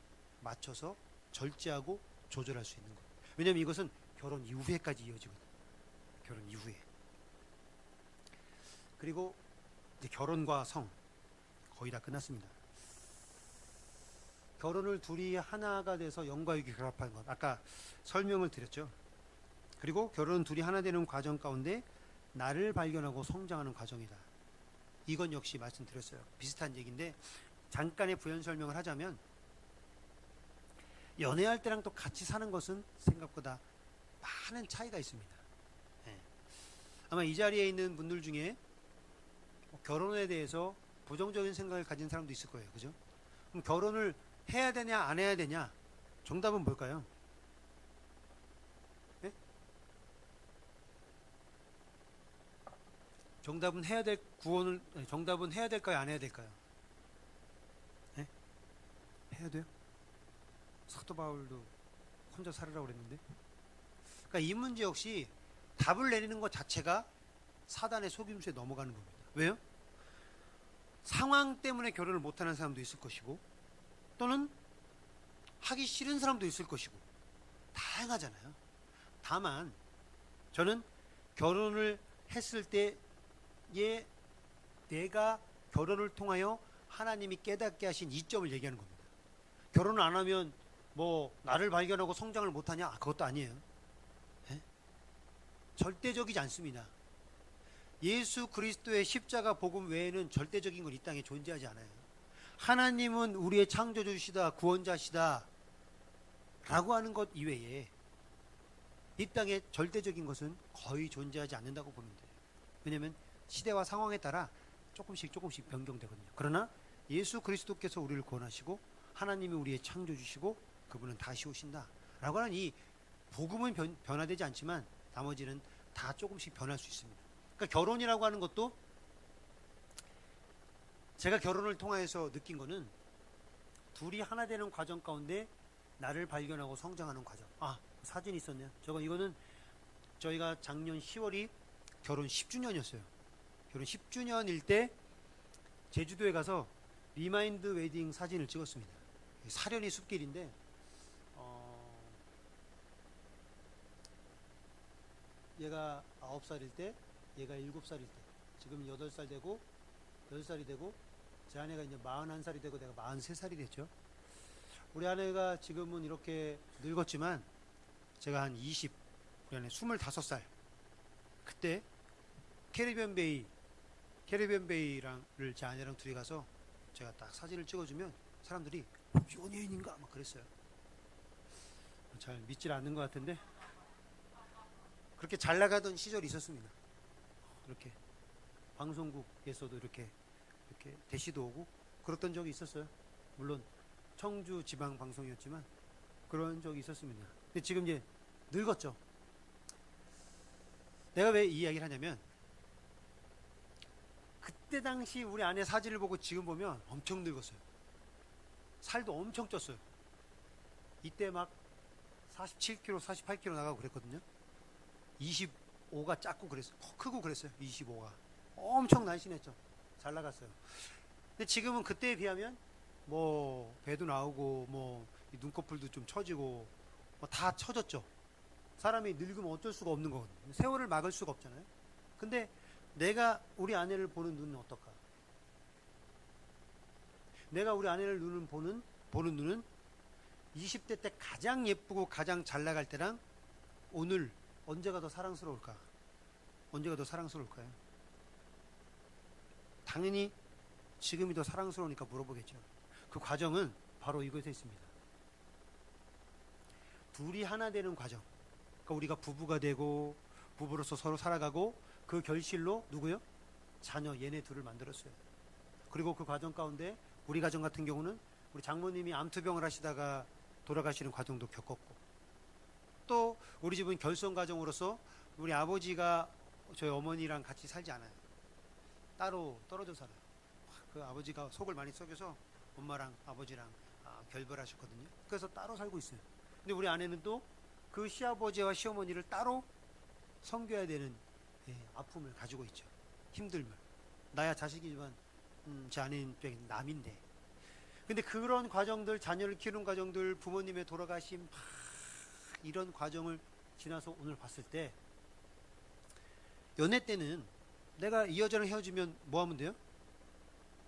S3: 맞춰서 절제하고 조절할 수 있는 거예요. 왜냐하면 이것은 결혼 이후에까지 이어지거든요. 결혼 이후에. 그리고 이제 결혼과 성 거의 다 끝났습니다. 결혼을 둘이 하나가 돼서 영과 육이 결합하는 것, 아까 설명을 드렸죠. 그리고 결혼은 둘이 하나 되는 과정 가운데 나를 발견하고 성장하는 과정이다. 이건 역시 말씀드렸어요. 비슷한 얘기인데 잠깐의 부연 설명을 하자면, 연애할 때랑 또 같이 사는 것은 생각보다 많은 차이가 있습니다. 네. 아마 이 자리에 있는 분들 중에 결혼에 대해서 부정적인 생각을 가진 사람도 있을 거예요. 그죠? 그럼 결혼을 해야 되냐 안 해야 되냐, 정답은 뭘까요? 네? 정답은 정답은 해야 될까요 안 해야 될까요? 네? 해야 돼요? 사도 바울도 혼자 살으라고 그랬는데. 그러니까 이 문제 역시 답을 내리는 것 자체가 사단의 속임수에 넘어가는 겁니다. 왜요? 상황 때문에 결혼을 못하는 사람도 있을 것이고, 또는 하기 싫은 사람도 있을 것이고, 다양하잖아요. 다만 저는 결혼을 했을 때에 내가 결혼을 통하여 하나님이 깨닫게 하신 이점을 얘기하는 겁니다. 결혼을 안 하면 뭐 나를 발견하고 성장을 못하냐? 그것도 아니에요. 예? 절대적이지 않습니다. 예수 그리스도의 십자가 복음 외에는 절대적인 건 이 땅에 존재하지 않아요. 하나님은 우리의 창조주시다, 구원자시다 라고 하는 것 이외에 이 땅에 절대적인 것은 거의 존재하지 않는다고 보면 돼요. 왜냐하면 시대와 상황에 따라 조금씩 변경되거든요. 그러나 예수 그리스도께서 우리를 구원하시고 하나님이 우리의 창조주시고 그분은 다시 오신다 라고 하는 이 복음은 변화되지 않지만 나머지는 다 조금씩 변할 수 있습니다. 그러니까 결혼이라고 하는 것도, 제가 결혼을 통해서 느낀 거는 둘이 하나 되는 과정 가운데 나를 발견하고 성장하는 과정. 사진이 있었네요. 이거는 저희가 작년 10월이 결혼 10주년이었어요. 결혼 10주년일 때 제주도에 가서 리마인드 웨딩 사진을 찍었습니다. 사려니 숲길인데 얘가 9살일 때, 얘가 7살일 때, 지금 8살 되고 10살이 되고, 제 아내가 이제 41살이 되고 내가 43살이 됐죠. 우리 아내가 지금은 이렇게 늙었지만 제가 한 20, 우리 아내 25살, 그때 캐리비안 베이 캐리비안 베이랑을 제 아내랑 둘이 가서 제가 딱 사진을 찍어주면 사람들이 연예인인가 막 그랬어요. 잘 믿질 않는 것 같은데 그렇게 잘 나가던 시절이 있었습니다. 이렇게 방송국에서도 이렇게 대시도 오고 그랬던 적이 있었어요. 물론 청주 지방 방송이었지만 그런 적이 있었습니다. 근데 지금 이제 늙었죠. 내가 왜 이 이야기를 하냐면 그때 당시 우리 아내 사진을 보고 지금 보면 엄청 늙었어요. 살도 엄청 쪘어요. 이때 막 47kg, 48kg 나가고 그랬거든요. 25가 작고 그랬어요. 크고 그랬어요. 25가 엄청 날씬했죠. 잘 나갔어요. 근데 지금은 그때에 비하면 뭐 배도 나오고 뭐 눈꺼풀도 좀 처지고 뭐 다 처졌죠. 사람이 늙으면 어쩔 수가 없는 거거든요. 세월을 막을 수가 없잖아요. 근데 내가 우리 아내를 보는 눈은 어떨까? 내가 우리 아내를 보는 눈은 20대 때 가장 예쁘고 가장 잘 나갈 때랑 오늘 언제가 더 사랑스러울까? 언제가 더 사랑스러울까요? 당연히 지금이 더 사랑스러우니까 물어보겠죠. 그 과정은 바로 이것에 있습니다. 둘이 하나 되는 과정. 그러니까 우리가 부부가 되고 부부로서 서로 살아가고 그 결실로 누구요? 자녀 얘네 둘을 만들었어요. 그리고 그 과정 가운데 우리 가정 같은 경우는 우리 장모님이 암투병을 하시다가 돌아가시는 과정도 겪었고 또 우리 집은 결손 가정으로서 우리 아버지가 저희 어머니랑 같이 살지 않아요. 따로 떨어져 살아요. 그 아버지가 속을 많이 썩여서 엄마랑 아버지랑 결별하셨거든요. 그래서 따로 살고 있어요. 근데 우리 아내는 또 그 시아버지와 시어머니를 따로 섬겨야 되는 아픔을 가지고 있죠. 힘듦을. 나야 자식이지만 제 아내는 남인데. 근데 그런 과정들, 자녀를 키우는 과정들, 부모님의 돌아가심 이런 과정을 지나서 오늘 봤을 때 연애 때는 내가 이 여자랑 헤어지면 뭐 하면 돼요?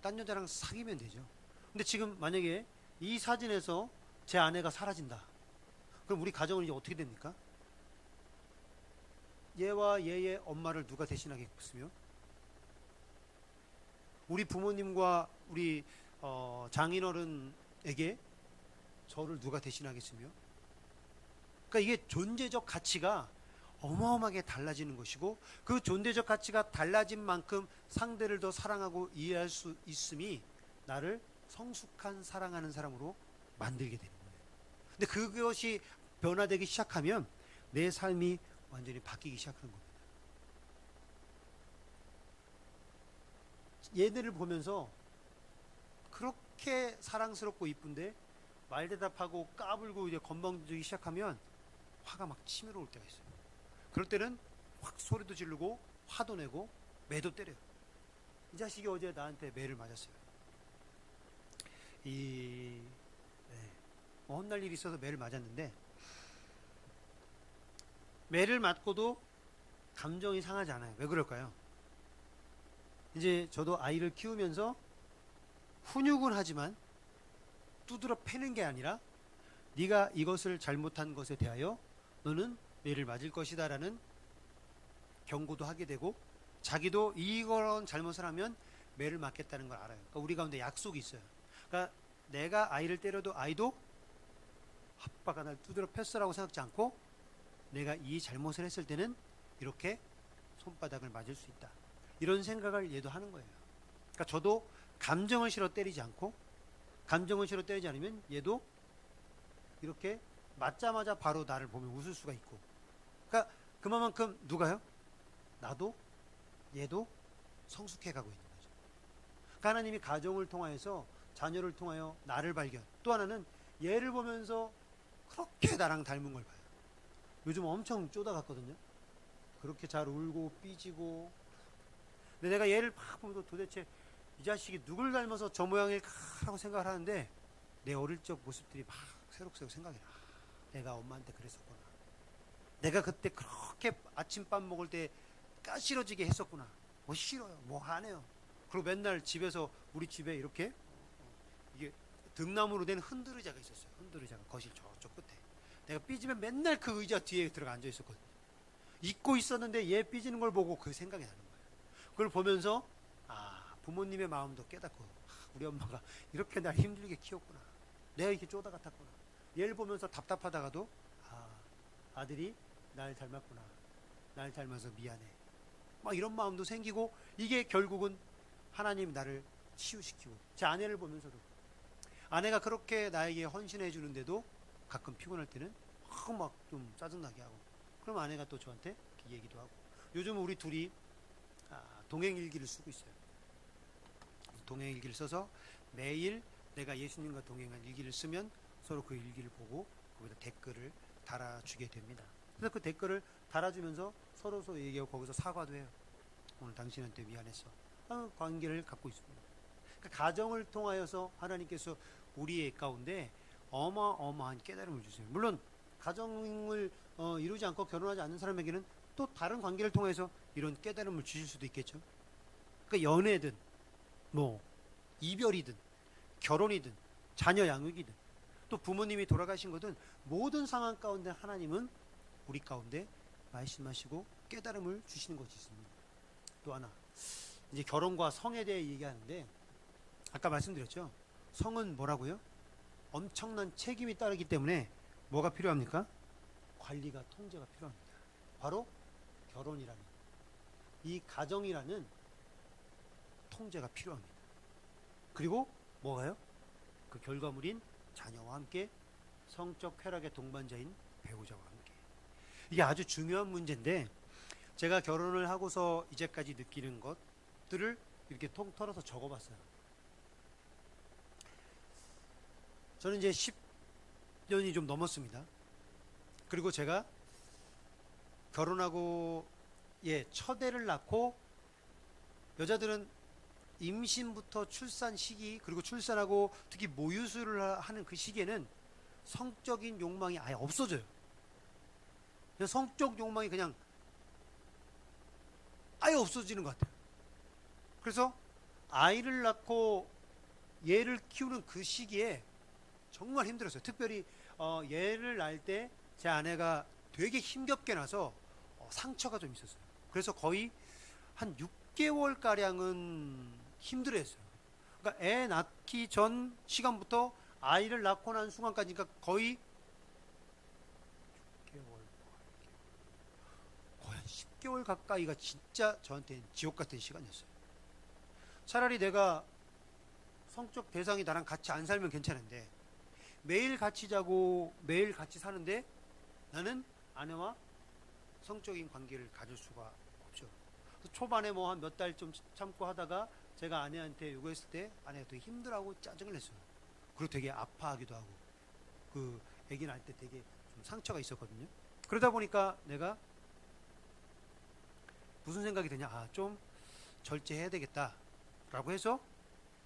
S3: 딴 여자랑 사귀면 되죠. 근데 지금 만약에 이 사진에서 제 아내가 사라진다. 그럼 우리 가정은 이제 어떻게 됩니까? 얘와 얘의 엄마를 누가 대신하겠으며 우리 부모님과 우리 장인어른에게 저를 누가 대신하겠으며 그러니까 이게 존재적 가치가 어마어마하게 달라지는 것이고 그 존재적 가치가 달라진 만큼 상대를 더 사랑하고 이해할 수 있음이 나를 성숙한 사랑하는 사람으로 만들게 되는 거예요. 근데 그것이 변화되기 시작하면 내 삶이 완전히 바뀌기 시작하는 겁니다. 얘들을 보면서 그렇게 사랑스럽고 이쁜데 말대답하고 까불고 이제 건방지기 시작하면 화가 막 치밀어 올 때가 있어요. 그럴 때는 확 소리도 지르고 화도 내고 매도 때려요. 이 자식이 어제 나한테 매를 맞았어요. 혼날 일이 있어서 매를 맞았는데 매를 맞고도 감정이 상하지 않아요. 왜 그럴까요? 이제 저도 아이를 키우면서 훈육은 하지만 두드러 패는 게 아니라 네가 이것을 잘못한 것에 대하여 너는 매를 맞을 것이다 라는 경고도 하게 되고 자기도 이런 잘못을 하면 매를 맞겠다는 걸 알아요. 그러니까 우리 가운데 약속이 있어요. 그러니까 내가 아이를 때려도 아이도 아빠가 날 두드러 팼어라고 생각지 않고 내가 이 잘못을 했을 때는 이렇게 손바닥을 맞을 수 있다. 이런 생각을 얘도 하는 거예요. 그러니까 저도 감정을 실어 때리지 않고 감정을 실어 때리지 않으면 얘도 이렇게 맞자마자 바로 나를 보면 웃을 수가 있고 그러니까 그만큼 누가요? 나도 얘도 성숙해 가고 있는 거죠. 그러니까 하나님이 가정을 통하여서 자녀를 통하여 나를 발견 또 하나는 얘를 보면서 그렇게 나랑 닮은 걸 봐요. 요즘 엄청 쪼다갔거든요. 그렇게 잘 울고 삐지고 근데 내가 얘를 막 보면서 도대체 이 자식이 누굴 닮아서 저 모양일까라고 생각을 하는데 내 어릴 적 모습들이 막 새록새록 생각이 나. 내가 엄마한테 그랬었구나. 내가 그때 그렇게 아침밥 먹을 때 까시러지게 했었구나. 뭐 싫어요. 뭐 안 해요. 그리고 맨날 집에서 우리 집에 이렇게 이게 등나무로 된 흔들의자가 있었어요. 흔들의자가 거실 저쪽 끝에. 내가 삐지면 맨날 그 의자 뒤에 들어가 앉아 있었거든요. 잊고 있었는데 얘 삐지는 걸 보고 그 생각이 나는 거예요. 그걸 보면서 부모님의 마음도 깨닫고 우리 엄마가 이렇게 날 힘들게 키웠구나. 내가 이렇게 쪼다 같았구나. 얘를 보면서 답답하다가도 아들이 날 닮았구나. 날 닮아서 미안해. 막 이런 마음도 생기고 이게 결국은 하나님이 나를 치유시키고 제 아내를 보면서도 아내가 그렇게 나에게 헌신해 주는데도 가끔 피곤할 때는 막 좀 짜증나게 하고 그럼 아내가 또 저한테 이렇게 얘기도 하고 요즘 우리 둘이 동행일기를 쓰고 있어요. 동행일기를 써서 매일 내가 예수님과 동행한 일기를 쓰면 서로 그 일기를 보고 거기다 댓글을 달아주게 됩니다. 그래서 그 댓글을 달아주면서 서로 얘기하고 거기서 사과도 해요. 오늘 당신한테 미안했어. 관계를 갖고 있습니다. 그러니까 가정을 통하여서 하나님께서 우리의 가운데 어마어마한 깨달음을 주세요. 물론 가정을 이루지 않고 결혼하지 않는 사람에게는 또 다른 관계를 통해서 이런 깨달음을 주실 수도 있겠죠. 그러니까 연애든 뭐 이별이든 결혼이든 자녀 양육이든 또 부모님이 돌아가신 거든 모든 상황 가운데 하나님은 우리 가운데 말씀하시고 깨달음을 주시는 것이 있습니다. 또 하나 이제 결혼과 성에 대해 얘기하는데 아까 말씀드렸죠. 성은 뭐라고요? 엄청난 책임이 따르기 때문에 뭐가 필요합니까? 관리가 통제가 필요합니다. 바로 결혼이라는 이 가정이라는 통제가 필요합니다. 그리고 뭐가요? 그 결과물인 자녀와 함께 성적 쾌락의 동반자인 배우자와 함께. 이게 아주 중요한 문제인데 제가 결혼을 하고서 이제까지 느끼는 것들을 이렇게 털어서 적어봤어요. 저는 이제 10년이 좀 넘었습니다. 그리고 제가 결혼하고 첫 애를 낳고 여자들은 임신부터 출산 시기 그리고 출산하고 특히 모유수를 하는 그 시기에는 성적인 욕망이 아예 없어져요. 그냥 성적 욕망이 그냥 아예 없어지는 것 같아요. 그래서 아이를 낳고 얘를 키우는 그 시기에 정말 힘들었어요. 특별히 얘를 낳을 때 제 아내가 되게 힘겹게 나서 상처가 좀 있었어요. 그래서 거의 한 6개월가량은 힘들어했어요. 그러니까 애 낳기 전 시간부터 아이를 낳고 난 순간까지 그러니까 거의 6개월, 거의 한 10개월 가까이가 진짜 저한테는 지옥 같은 시간이었어요. 차라리 내가 성적 대상이 나랑 같이 안 살면 괜찮은데 매일 같이 자고 매일 같이 사는데 나는 아내와 성적인 관계를 가질 수가 없죠. 초반에 뭐 한 몇 달 좀 참고 하다가 제가 아내한테 요구했을 때 아내가 되게 힘들어하고 짜증을 냈어요. 그리고 되게 아파하기도 하고 그 아기 낳을 때 되게 좀 상처가 있었거든요. 그러다 보니까 내가 무슨 생각이 드냐, 좀 절제해야 되겠다 라고 해서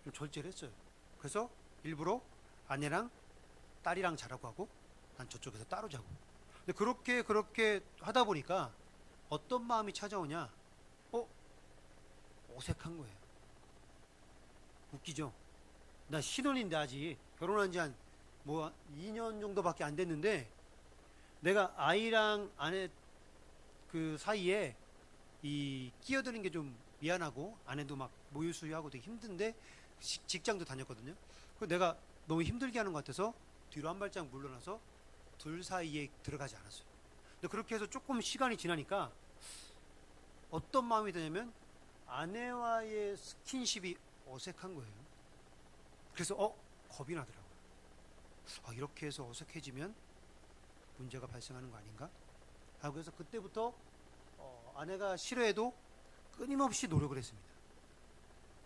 S3: 좀 절제를 했어요. 그래서 일부러 아내랑 딸이랑 자라고 하고 난 저쪽에서 따로 자고. 근데 그렇게 하다 보니까 어떤 마음이 찾아오냐, 어색한 거예요. 웃기죠? 나 신혼인데 아직 결혼한 지 한 뭐 2년 정도밖에 안 됐는데 내가 아이랑 아내 그 사이에 이 끼어드는 게 좀 미안하고 아내도 막 모유수유하고 되게 힘든데 직장도 다녔거든요. 그래서 내가 너무 힘들게 하는 것 같아서 뒤로 한 발짝 물러나서 둘 사이에 들어가지 않았어요. 근데 그렇게 해서 조금 시간이 지나니까 어떤 마음이 드냐면 아내와의 스킨십이 어색한 거예요. 그래서 겁이 나더라고요. 이렇게 해서 어색해지면 문제가 발생하는 거 아닌가? 그래서 그때부터 아내가 싫어해도 끊임없이 노력을 했습니다.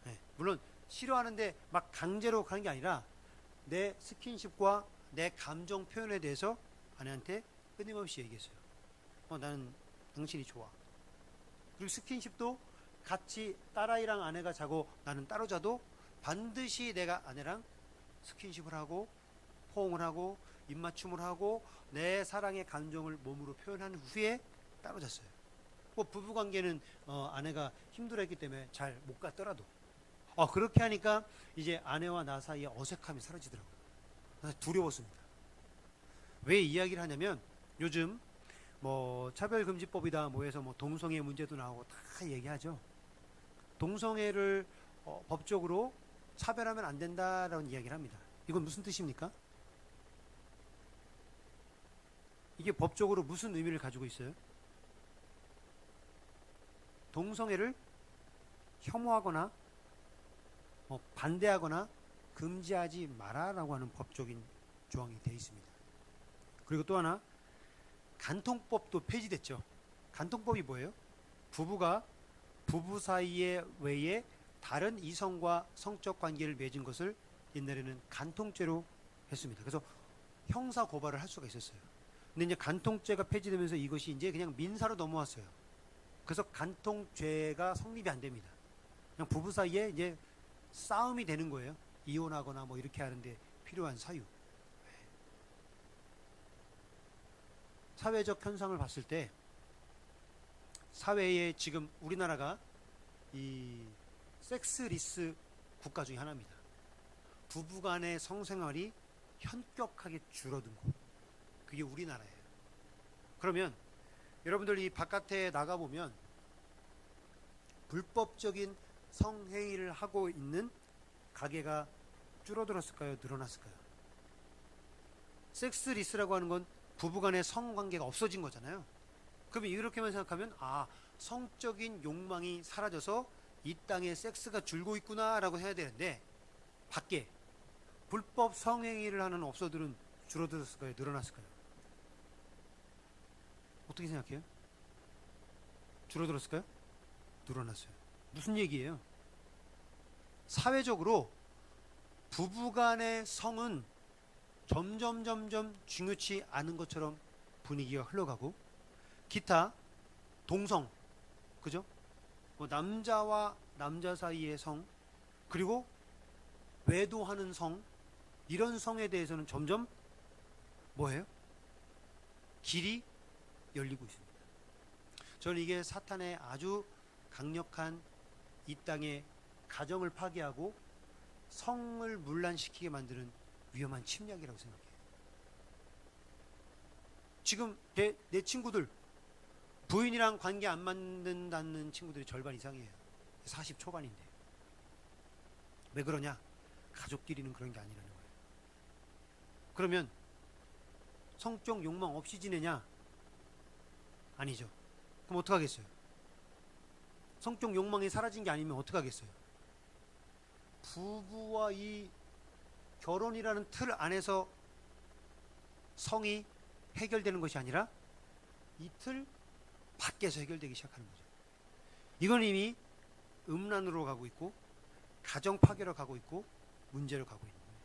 S3: 네, 물론 싫어하는데 막 강제로 가는 게 아니라 내 스킨십과 내 감정 표현에 대해서 아내한테 끊임없이 얘기했어요. 나는 당신이 좋아. 그리고 스킨십도 같이 딸아이랑 아내가 자고 나는 따로 자도 반드시 내가 아내랑 스킨십을 하고 포옹을 하고 입맞춤을 하고 내 사랑의 감정을 몸으로 표현한 후에 따로 잤어요. 부부관계는 아내가 힘들어했기 때문에 잘 못 갔더라도 그렇게 하니까 이제 아내와 나 사이에 어색함이 사라지더라고요. 두려웠습니다. 왜 이야기를 하냐면 요즘 뭐 차별금지법이다 뭐 해서 뭐 동성애 문제도 나오고 다 얘기하죠. 동성애를 법적으로 차별하면 안 된다라는 이야기를 합니다. 이건 무슨 뜻입니까? 이게 법적으로 무슨 의미를 가지고 있어요? 동성애를 혐오하거나 반대하거나 금지하지 마라라고 하는 법적인 조항이 되어 있습니다. 그리고 또 하나, 간통법도 폐지됐죠. 간통법이 뭐예요? 부부가 부부 사이에 외에 다른 이성과 성적 관계를 맺은 것을 옛날에는 간통죄로 했습니다. 그래서 형사 고발을 할 수가 있었어요. 근데 이제 간통죄가 폐지되면서 이것이 이제 그냥 민사로 넘어왔어요. 그래서 간통죄가 성립이 안 됩니다. 그냥 부부 사이에 이제 싸움이 되는 거예요. 이혼하거나 뭐 이렇게 하는데 필요한 사유. 사회적 현상을 봤을 때 사회에 지금 우리나라가 이 섹스리스 국가 중에 하나입니다. 부부간의 성생활이 현격하게 줄어든 곳. 그게 우리나라예요. 그러면 여러분들 이 바깥에 나가보면 불법적인 성행위를 하고 있는 가게가 줄어들었을까요? 늘어났을까요? 섹스리스라고 하는 건 부부간의 성관계가 없어진 거잖아요. 그러면 이렇게만 생각하면 성적인 욕망이 사라져서 이 땅에 섹스가 줄고 있구나라고 해야 되는데 밖에 불법 성행위를 하는 업소들은 줄어들었을까요? 늘어났을까요? 어떻게 생각해요? 줄어들었을까요? 늘어났어요. 무슨 얘기예요? 사회적으로 부부간의 성은 점점 중요치 않은 것처럼 분위기가 흘러가고 기타 동성, 그죠? 남자와 남자 사이의 성, 그리고 외도하는 성, 이런 성에 대해서는 점점 뭐예요? 길이 열리고 있습니다. 저는 이게 사탄의 아주 강력한 이 땅의 가정을 파괴하고 성을 문란시키게 만드는 위험한 침략이라고 생각해요. 지금 내 친구들 부인이랑 관계 안 맞는다는 친구들이 절반 이상이에요. 40 초반인데. 왜 그러냐? 가족끼리는 그런 게 아니라는 거예요. 그러면 성적 욕망 없이 지내냐? 아니죠. 그럼 어떡하겠어요? 성적 욕망이 사라진 게 아니면 어떡하겠어요? 부부와 이 결혼이라는 틀 안에서 성이 해결되는 것이 아니라 이 틀 밖에서 해결되기 시작하는 거죠. 이건 이미 음란으로 가고 있고 가정 파괴로 가고 있고 문제로 가고 있는 거예요.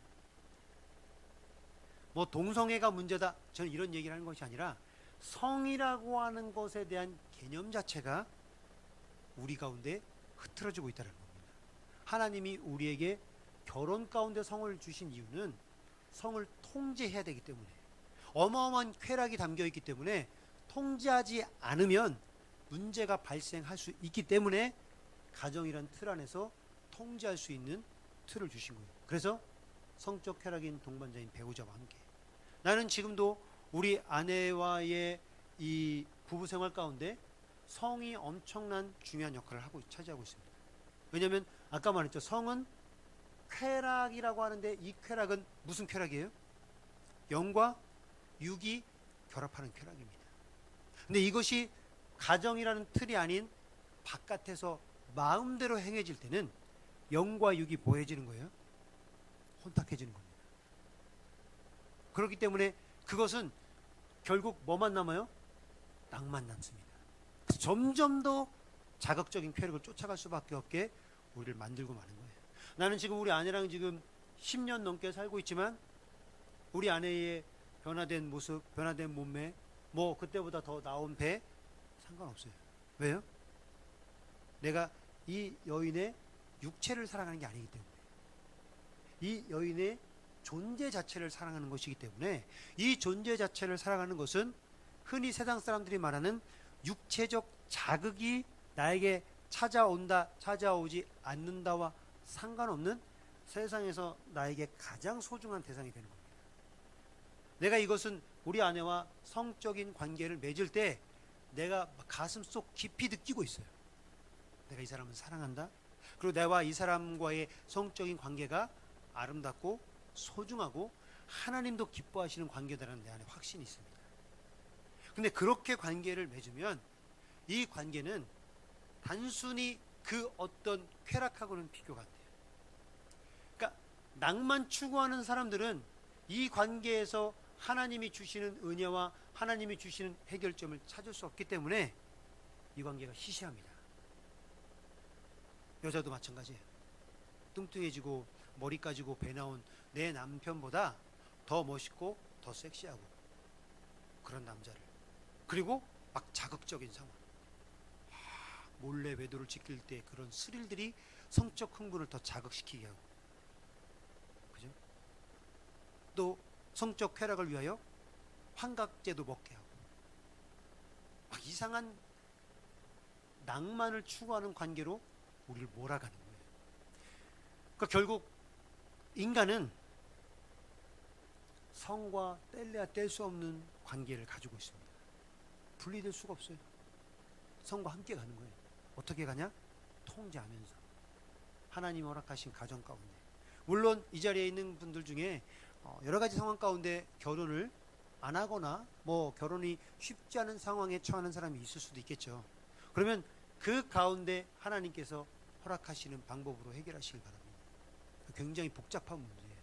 S3: 뭐 동성애가 문제다, 저는 이런 얘기를 하는 것이 아니라 성이라고 하는 것에 대한 개념 자체가 우리 가운데 흐트러지고 있다는 겁니다. 하나님이 우리에게 결혼 가운데 성을 주신 이유는 성을 통제해야 되기 때문에, 어마어마한 쾌락이 담겨 있기 때문에 통제하지 않으면 문제가 발생할 수 있기 때문에 가정이란 틀 안에서 통제할 수 있는 틀을 주신 거예요. 그래서 성적 쾌락인 동반자인 배우자와 함께 나는 지금도 우리 아내와의 이 부부 생활 가운데 성이 엄청난 중요한 역할을 차지하고 있습니다. 왜냐하면 아까 말했죠. 성은 쾌락이라고 하는데 이 쾌락은 무슨 쾌락이에요? 영과 육이 결합하는 쾌락입니다. 근데 이것이 가정이라는 틀이 아닌 바깥에서 마음대로 행해질 때는 영과 육이 뭐해지는 거예요? 혼탁해지는 겁니다. 그렇기 때문에 그것은 결국 뭐만 남아요? 낭만 남습니다. 점점 더 자극적인 쾌락을 쫓아갈 수밖에 없게 우리를 만들고 마는 거예요. 나는 지금 우리 아내랑 지금 10년 넘게 살고 있지만 우리 아내의 변화된 모습, 변화된 몸매, 뭐 그때보다 더 나온 배 상관없어요. 왜요? 내가 이 여인의 육체를 사랑하는 게 아니기 때문에, 이 여인의 존재 자체를 사랑하는 것이기 때문에, 이 존재 자체를 사랑하는 것은 흔히 세상 사람들이 말하는 육체적 자극이 나에게 찾아온다, 찾아오지 않는다와 상관없는 세상에서 나에게 가장 소중한 대상이 되는 겁니다. 내가 이것은 우리 아내와 성적인 관계를 맺을 때 내가 가슴 속 깊이 느끼고 있어요. 내가 이 사람을 사랑한다, 그리고 내와 이 사람과의 성적인 관계가 아름답고 소중하고 하나님도 기뻐하시는 관계다라는 내 안에 확신이 있습니다. 근데 그렇게 관계를 맺으면 이 관계는 단순히 그 어떤 쾌락하고는 비교가 안 돼요. 그러니까 낭만 추구하는 사람들은 이 관계에서 하나님이 주시는 은혜와 하나님이 주시는 해결점을 찾을 수 없기 때문에 이 관계가 시시합니다. 여자도 마찬가지예요. 뚱뚱해지고 머리 까지고 배 나온 내 남편보다 더 멋있고 더 섹시하고 그런 남자를, 그리고 막 자극적인 상황, 몰래 외도를 지킬 때 그런 스릴들이 성적 흥분을 더 자극시키게 하고, 그죠? 또 성적 쾌락을 위하여 환각제도 먹게 하고, 막 이상한 낭만을 추구하는 관계로 우리를 몰아가는 거예요. 그러니까 결국 인간은 성과 뗄래야 뗄 수 없는 관계를 가지고 있습니다. 분리될 수가 없어요. 성과 함께 가는 거예요. 어떻게 가냐? 통제하면서 하나님이 허락하신 가정 가운데. 물론 이 자리에 있는 분들 중에 여러 가지 상황 가운데 결혼을 안 하거나 뭐 결혼이 쉽지 않은 상황에 처하는 사람이 있을 수도 있겠죠. 그러면 그 가운데 하나님께서 허락하시는 방법으로 해결하시길 바랍니다. 굉장히 복잡한 문제예요.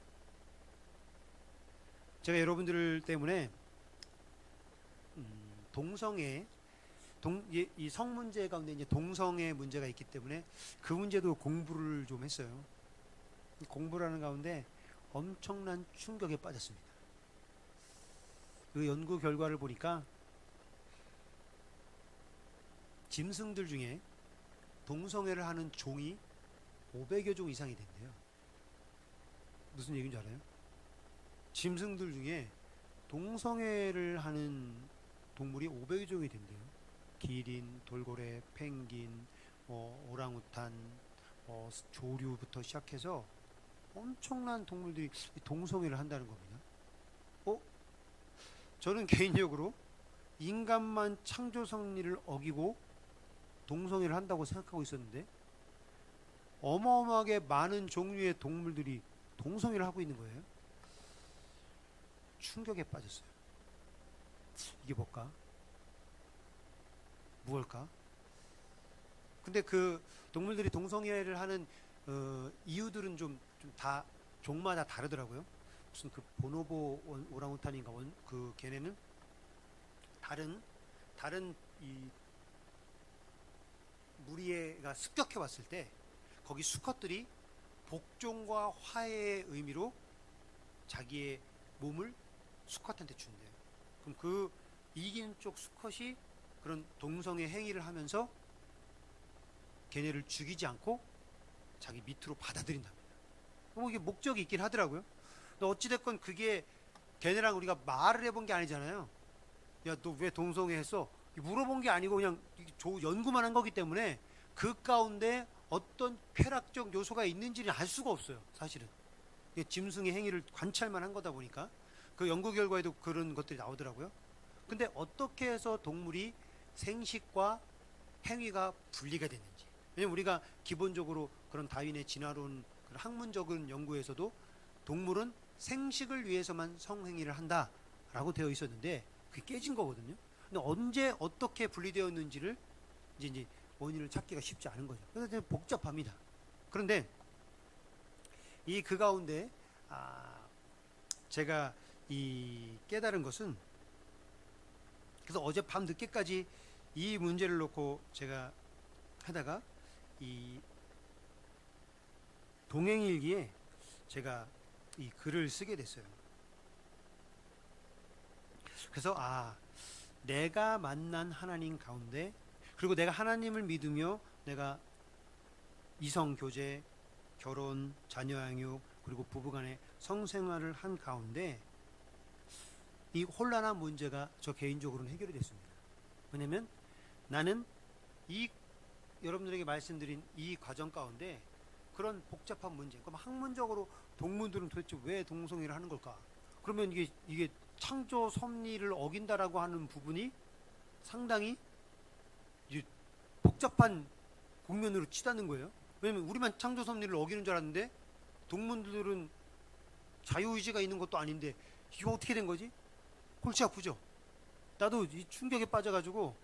S3: 제가 여러분들 때문에 동성애, 이 성 문제 가운데 이제 동성애 문제가 있기 때문에 그 문제도 공부를 좀 했어요. 공부라는 가운데 엄청난 충격에 빠졌습니다. 그 연구 결과를 보니까 짐승들 중에 동성애를 하는 종이 500여 종 이상이 된대요. 무슨 얘기인지 알아요? 짐승들 중에 동성애를 하는 동물이 500여 종이 된대요. 기린, 돌고래, 펭귄, 오랑우탄, 조류부터 시작해서 엄청난 동물들이 동성애를 한다는 겁니다. 저는 개인적으로 인간만 창조 섭리를 어기고 동성애를 한다고 생각하고 있었는데 어마어마하게 많은 종류의 동물들이 동성애를 하고 있는 거예요. 충격에 빠졌어요. 이게 뭘까? 무엇일까? 근데 그 동물들이 동성애를 하는 이유들은 좀 다 종마다 다르더라고요. 무슨 그 보노보 오랑우탄인가 그 걔네는 다른 이 무리가 습격해 왔을 때 거기 수컷들이 복종과 화해의 의미로 자기의 몸을 수컷한테 준대요. 그럼 그 이긴 쪽 수컷이 그런 동성애 행위를 하면서 걔네를 죽이지 않고 자기 밑으로 받아들인답니다. 뭐 이게 목적이 있긴 하더라고요. 근데 어찌됐건 그게 걔네랑 우리가 말을 해본 게 아니잖아요. 야, 너 왜 동성애 했어? 물어본 게 아니고 그냥 연구만 한 거기 때문에 그 가운데 어떤 쾌락적 요소가 있는지는 알 수가 없어요. 사실은 짐승의 행위를 관찰만 한 거다 보니까 그 연구 결과에도 그런 것들이 나오더라고요. 근데 어떻게 해서 동물이 생식과 행위가 분리가 됐는지, 왜냐면 우리가 기본적으로 그런 다윈의 진화론 그런 학문적인 연구에서도 동물은 생식을 위해서만 성행위를 한다라고 되어 있었는데 그게 깨진 거거든요. 근데 언제 어떻게 분리되었는지를 이제 원인을 찾기가 쉽지 않은 거죠. 그래서 복잡합니다. 그런데 그 가운데 제가 이 깨달은 것은, 그래서 어제 밤 늦게까지 이 문제를 놓고 제가 하다가 이 동행일기에 제가 이 글을 쓰게 됐어요. 그래서 내가 만난 하나님 가운데, 그리고 내가 하나님을 믿으며 내가 이성 교제, 결혼, 자녀 양육, 그리고 부부간의 성생활을 한 가운데 이 혼란한 문제가 저 개인적으로는 해결이 됐습니다. 왜냐면 나는 여러분들에게 말씀드린 이 과정 가운데 그런 복잡한 문제, 그럼 학문적으로 동물들은 도대체 왜 동성애를 하는 걸까? 그러면 이게 창조 섭리를 어긴다라고 하는 부분이 상당히 복잡한 국면으로 치닫는 거예요. 왜냐면 우리만 창조 섭리를 어기는 줄 알았는데 동물들은 자유의지가 있는 것도 아닌데 이거 어떻게 된 거지? 골치 아프죠. 나도 이 충격에 빠져가지고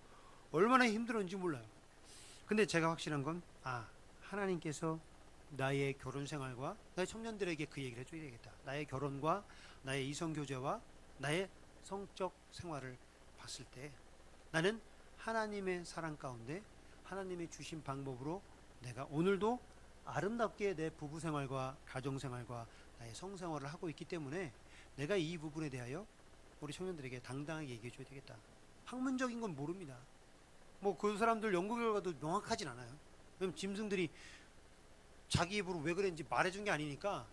S3: 얼마나 힘들었는지 몰라요. 근데 제가 확실한 건 하나님께서 나의 결혼 생활과 나의 청년들에게 그 얘기를 해줘야 되겠다. 나의 결혼과 나의 이성 교제와 나의 성적 생활을 봤을 때 나는 하나님의 사랑 가운데 하나님의 주신 방법으로 내가 오늘도 아름답게 내 부부 생활과 가정 생활과 나의 성 생활을 하고 있기 때문에 내가 이 부분에 대하여 우리 청년들에게 당당하게 얘기해 줘야 되겠다. 학문적인 건 모릅니다. 뭐 그 사람들 연구 결과도 명확하진 않아요. 왜냐면 짐승들이 자기 입으로 왜 그랬는지 말해준 게 아니니까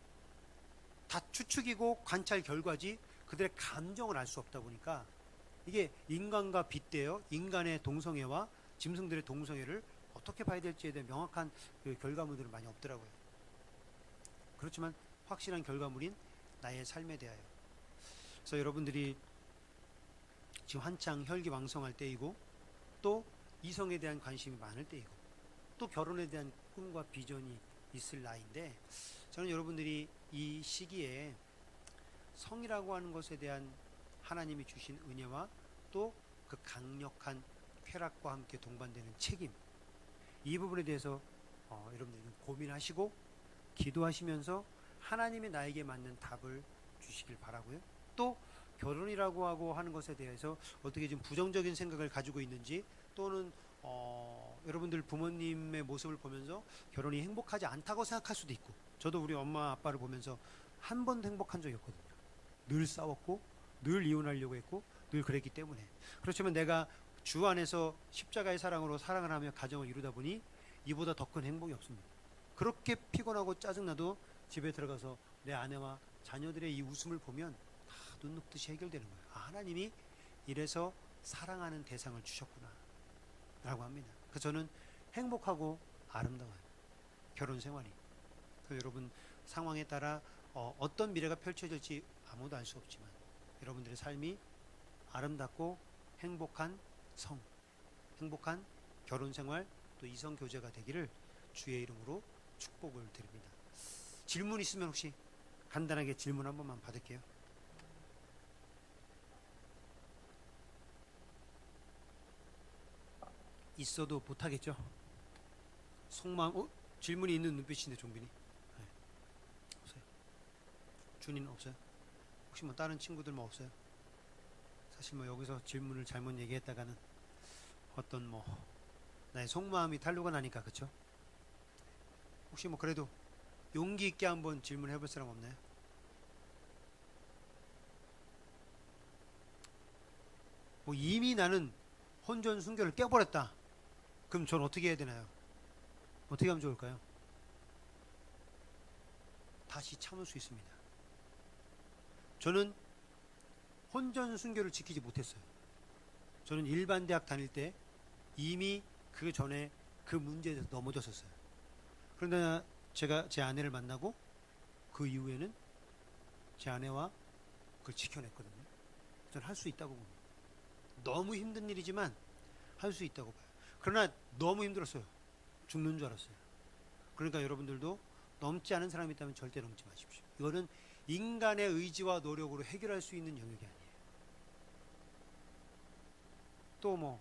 S3: 다 추측이고 관찰 결과지 그들의 감정을 알 수 없다 보니까 이게 인간과 빗대어 인간의 동성애와 짐승들의 동성애를 어떻게 봐야 될지에 대한 명확한 그 결과물들은 많이 없더라고요. 그렇지만 확실한 결과물인 나의 삶에 대하여. 그래서 여러분들이 지금 한창 혈기왕성할 때이고 또 이성에 대한 관심이 많을 때이고 또 결혼에 대한 꿈과 비전이 있을 나이인데 저는 여러분들이 이 시기에 성이라고 하는 것에 대한 하나님이 주신 은혜와 또 그 강력한 쾌락과 함께 동반되는 책임, 이 부분에 대해서 여러분들이 고민하시고 기도하시면서 하나님이 나에게 맞는 답을 주시길 바라고요. 또 결혼이라고 하고 하는 것에 대해서 어떻게 좀 부정적인 생각을 가지고 있는지 또는 여러분들 부모님의 모습을 보면서 결혼이 행복하지 않다고 생각할 수도 있고, 저도 우리 엄마 아빠를 보면서 한 번도 행복한 적이 없거든요. 늘 싸웠고 늘 이혼하려고 했고 늘 그랬기 때문에. 그렇지만 내가 주 안에서 십자가의 사랑으로 사랑을 하며 가정을 이루다 보니 이보다 더 큰 행복이 없습니다. 그렇게 피곤하고 짜증나도 집에 들어가서 내 아내와 자녀들의 이 웃음을 보면 다 눈 녹듯이 해결되는 거예요. 하나님이 이래서 사랑하는 대상을 주셨구나 라고 합니다. 그래서 저는 행복하고 아름다워요, 결혼 생활이. 그래서 여러분 상황에 따라 어떤 미래가 펼쳐질지 아무도 알 수 없지만 여러분들의 삶이 아름답고 행복한 성, 행복한 결혼 생활 또 이성 교제가 되기를 주의 이름으로 축복을 드립니다. 질문 있으면 혹시 간단하게 질문 한 번만 받을게요. 있어도 못하겠죠? 속마음, 질문이 있는 눈빛인데 종빈이. 네. 없어요. 준이는 없어요. 혹시 뭐 다른 친구들 뭐 없어요? 사실 뭐 여기서 질문을 잘못 얘기했다가는 어떤 뭐 나의 속마음이 탄로가 나니까, 그쵸? 혹시 뭐 그래도 용기 있게 한번 질문해 볼 사람 없나요? 뭐 이미 나는 혼전 순결을 깨버렸다. 그럼 전 어떻게 해야 되나요? 어떻게 하면 좋을까요? 다시 참을 수 있습니다. 저는 혼전 순결을 지키지 못했어요. 저는 일반 대학 다닐 때 이미 그 전에 그 문제에 넘어졌었어요. 그런데 제가 제 아내를 만나고 그 이후에는 제 아내와 그걸 지켜냈거든요. 저는 할 수 있다고 봅니다. 너무 힘든 일이지만 할 수 있다고 봐요. 그러나 너무 힘들었어요. 죽는 줄 알았어요. 그러니까 여러분들도 넘지 않은 사람이 있다면 절대 넘지 마십시오. 이거는 인간의 의지와 노력으로 해결할 수 있는 영역이 아니에요. 또 뭐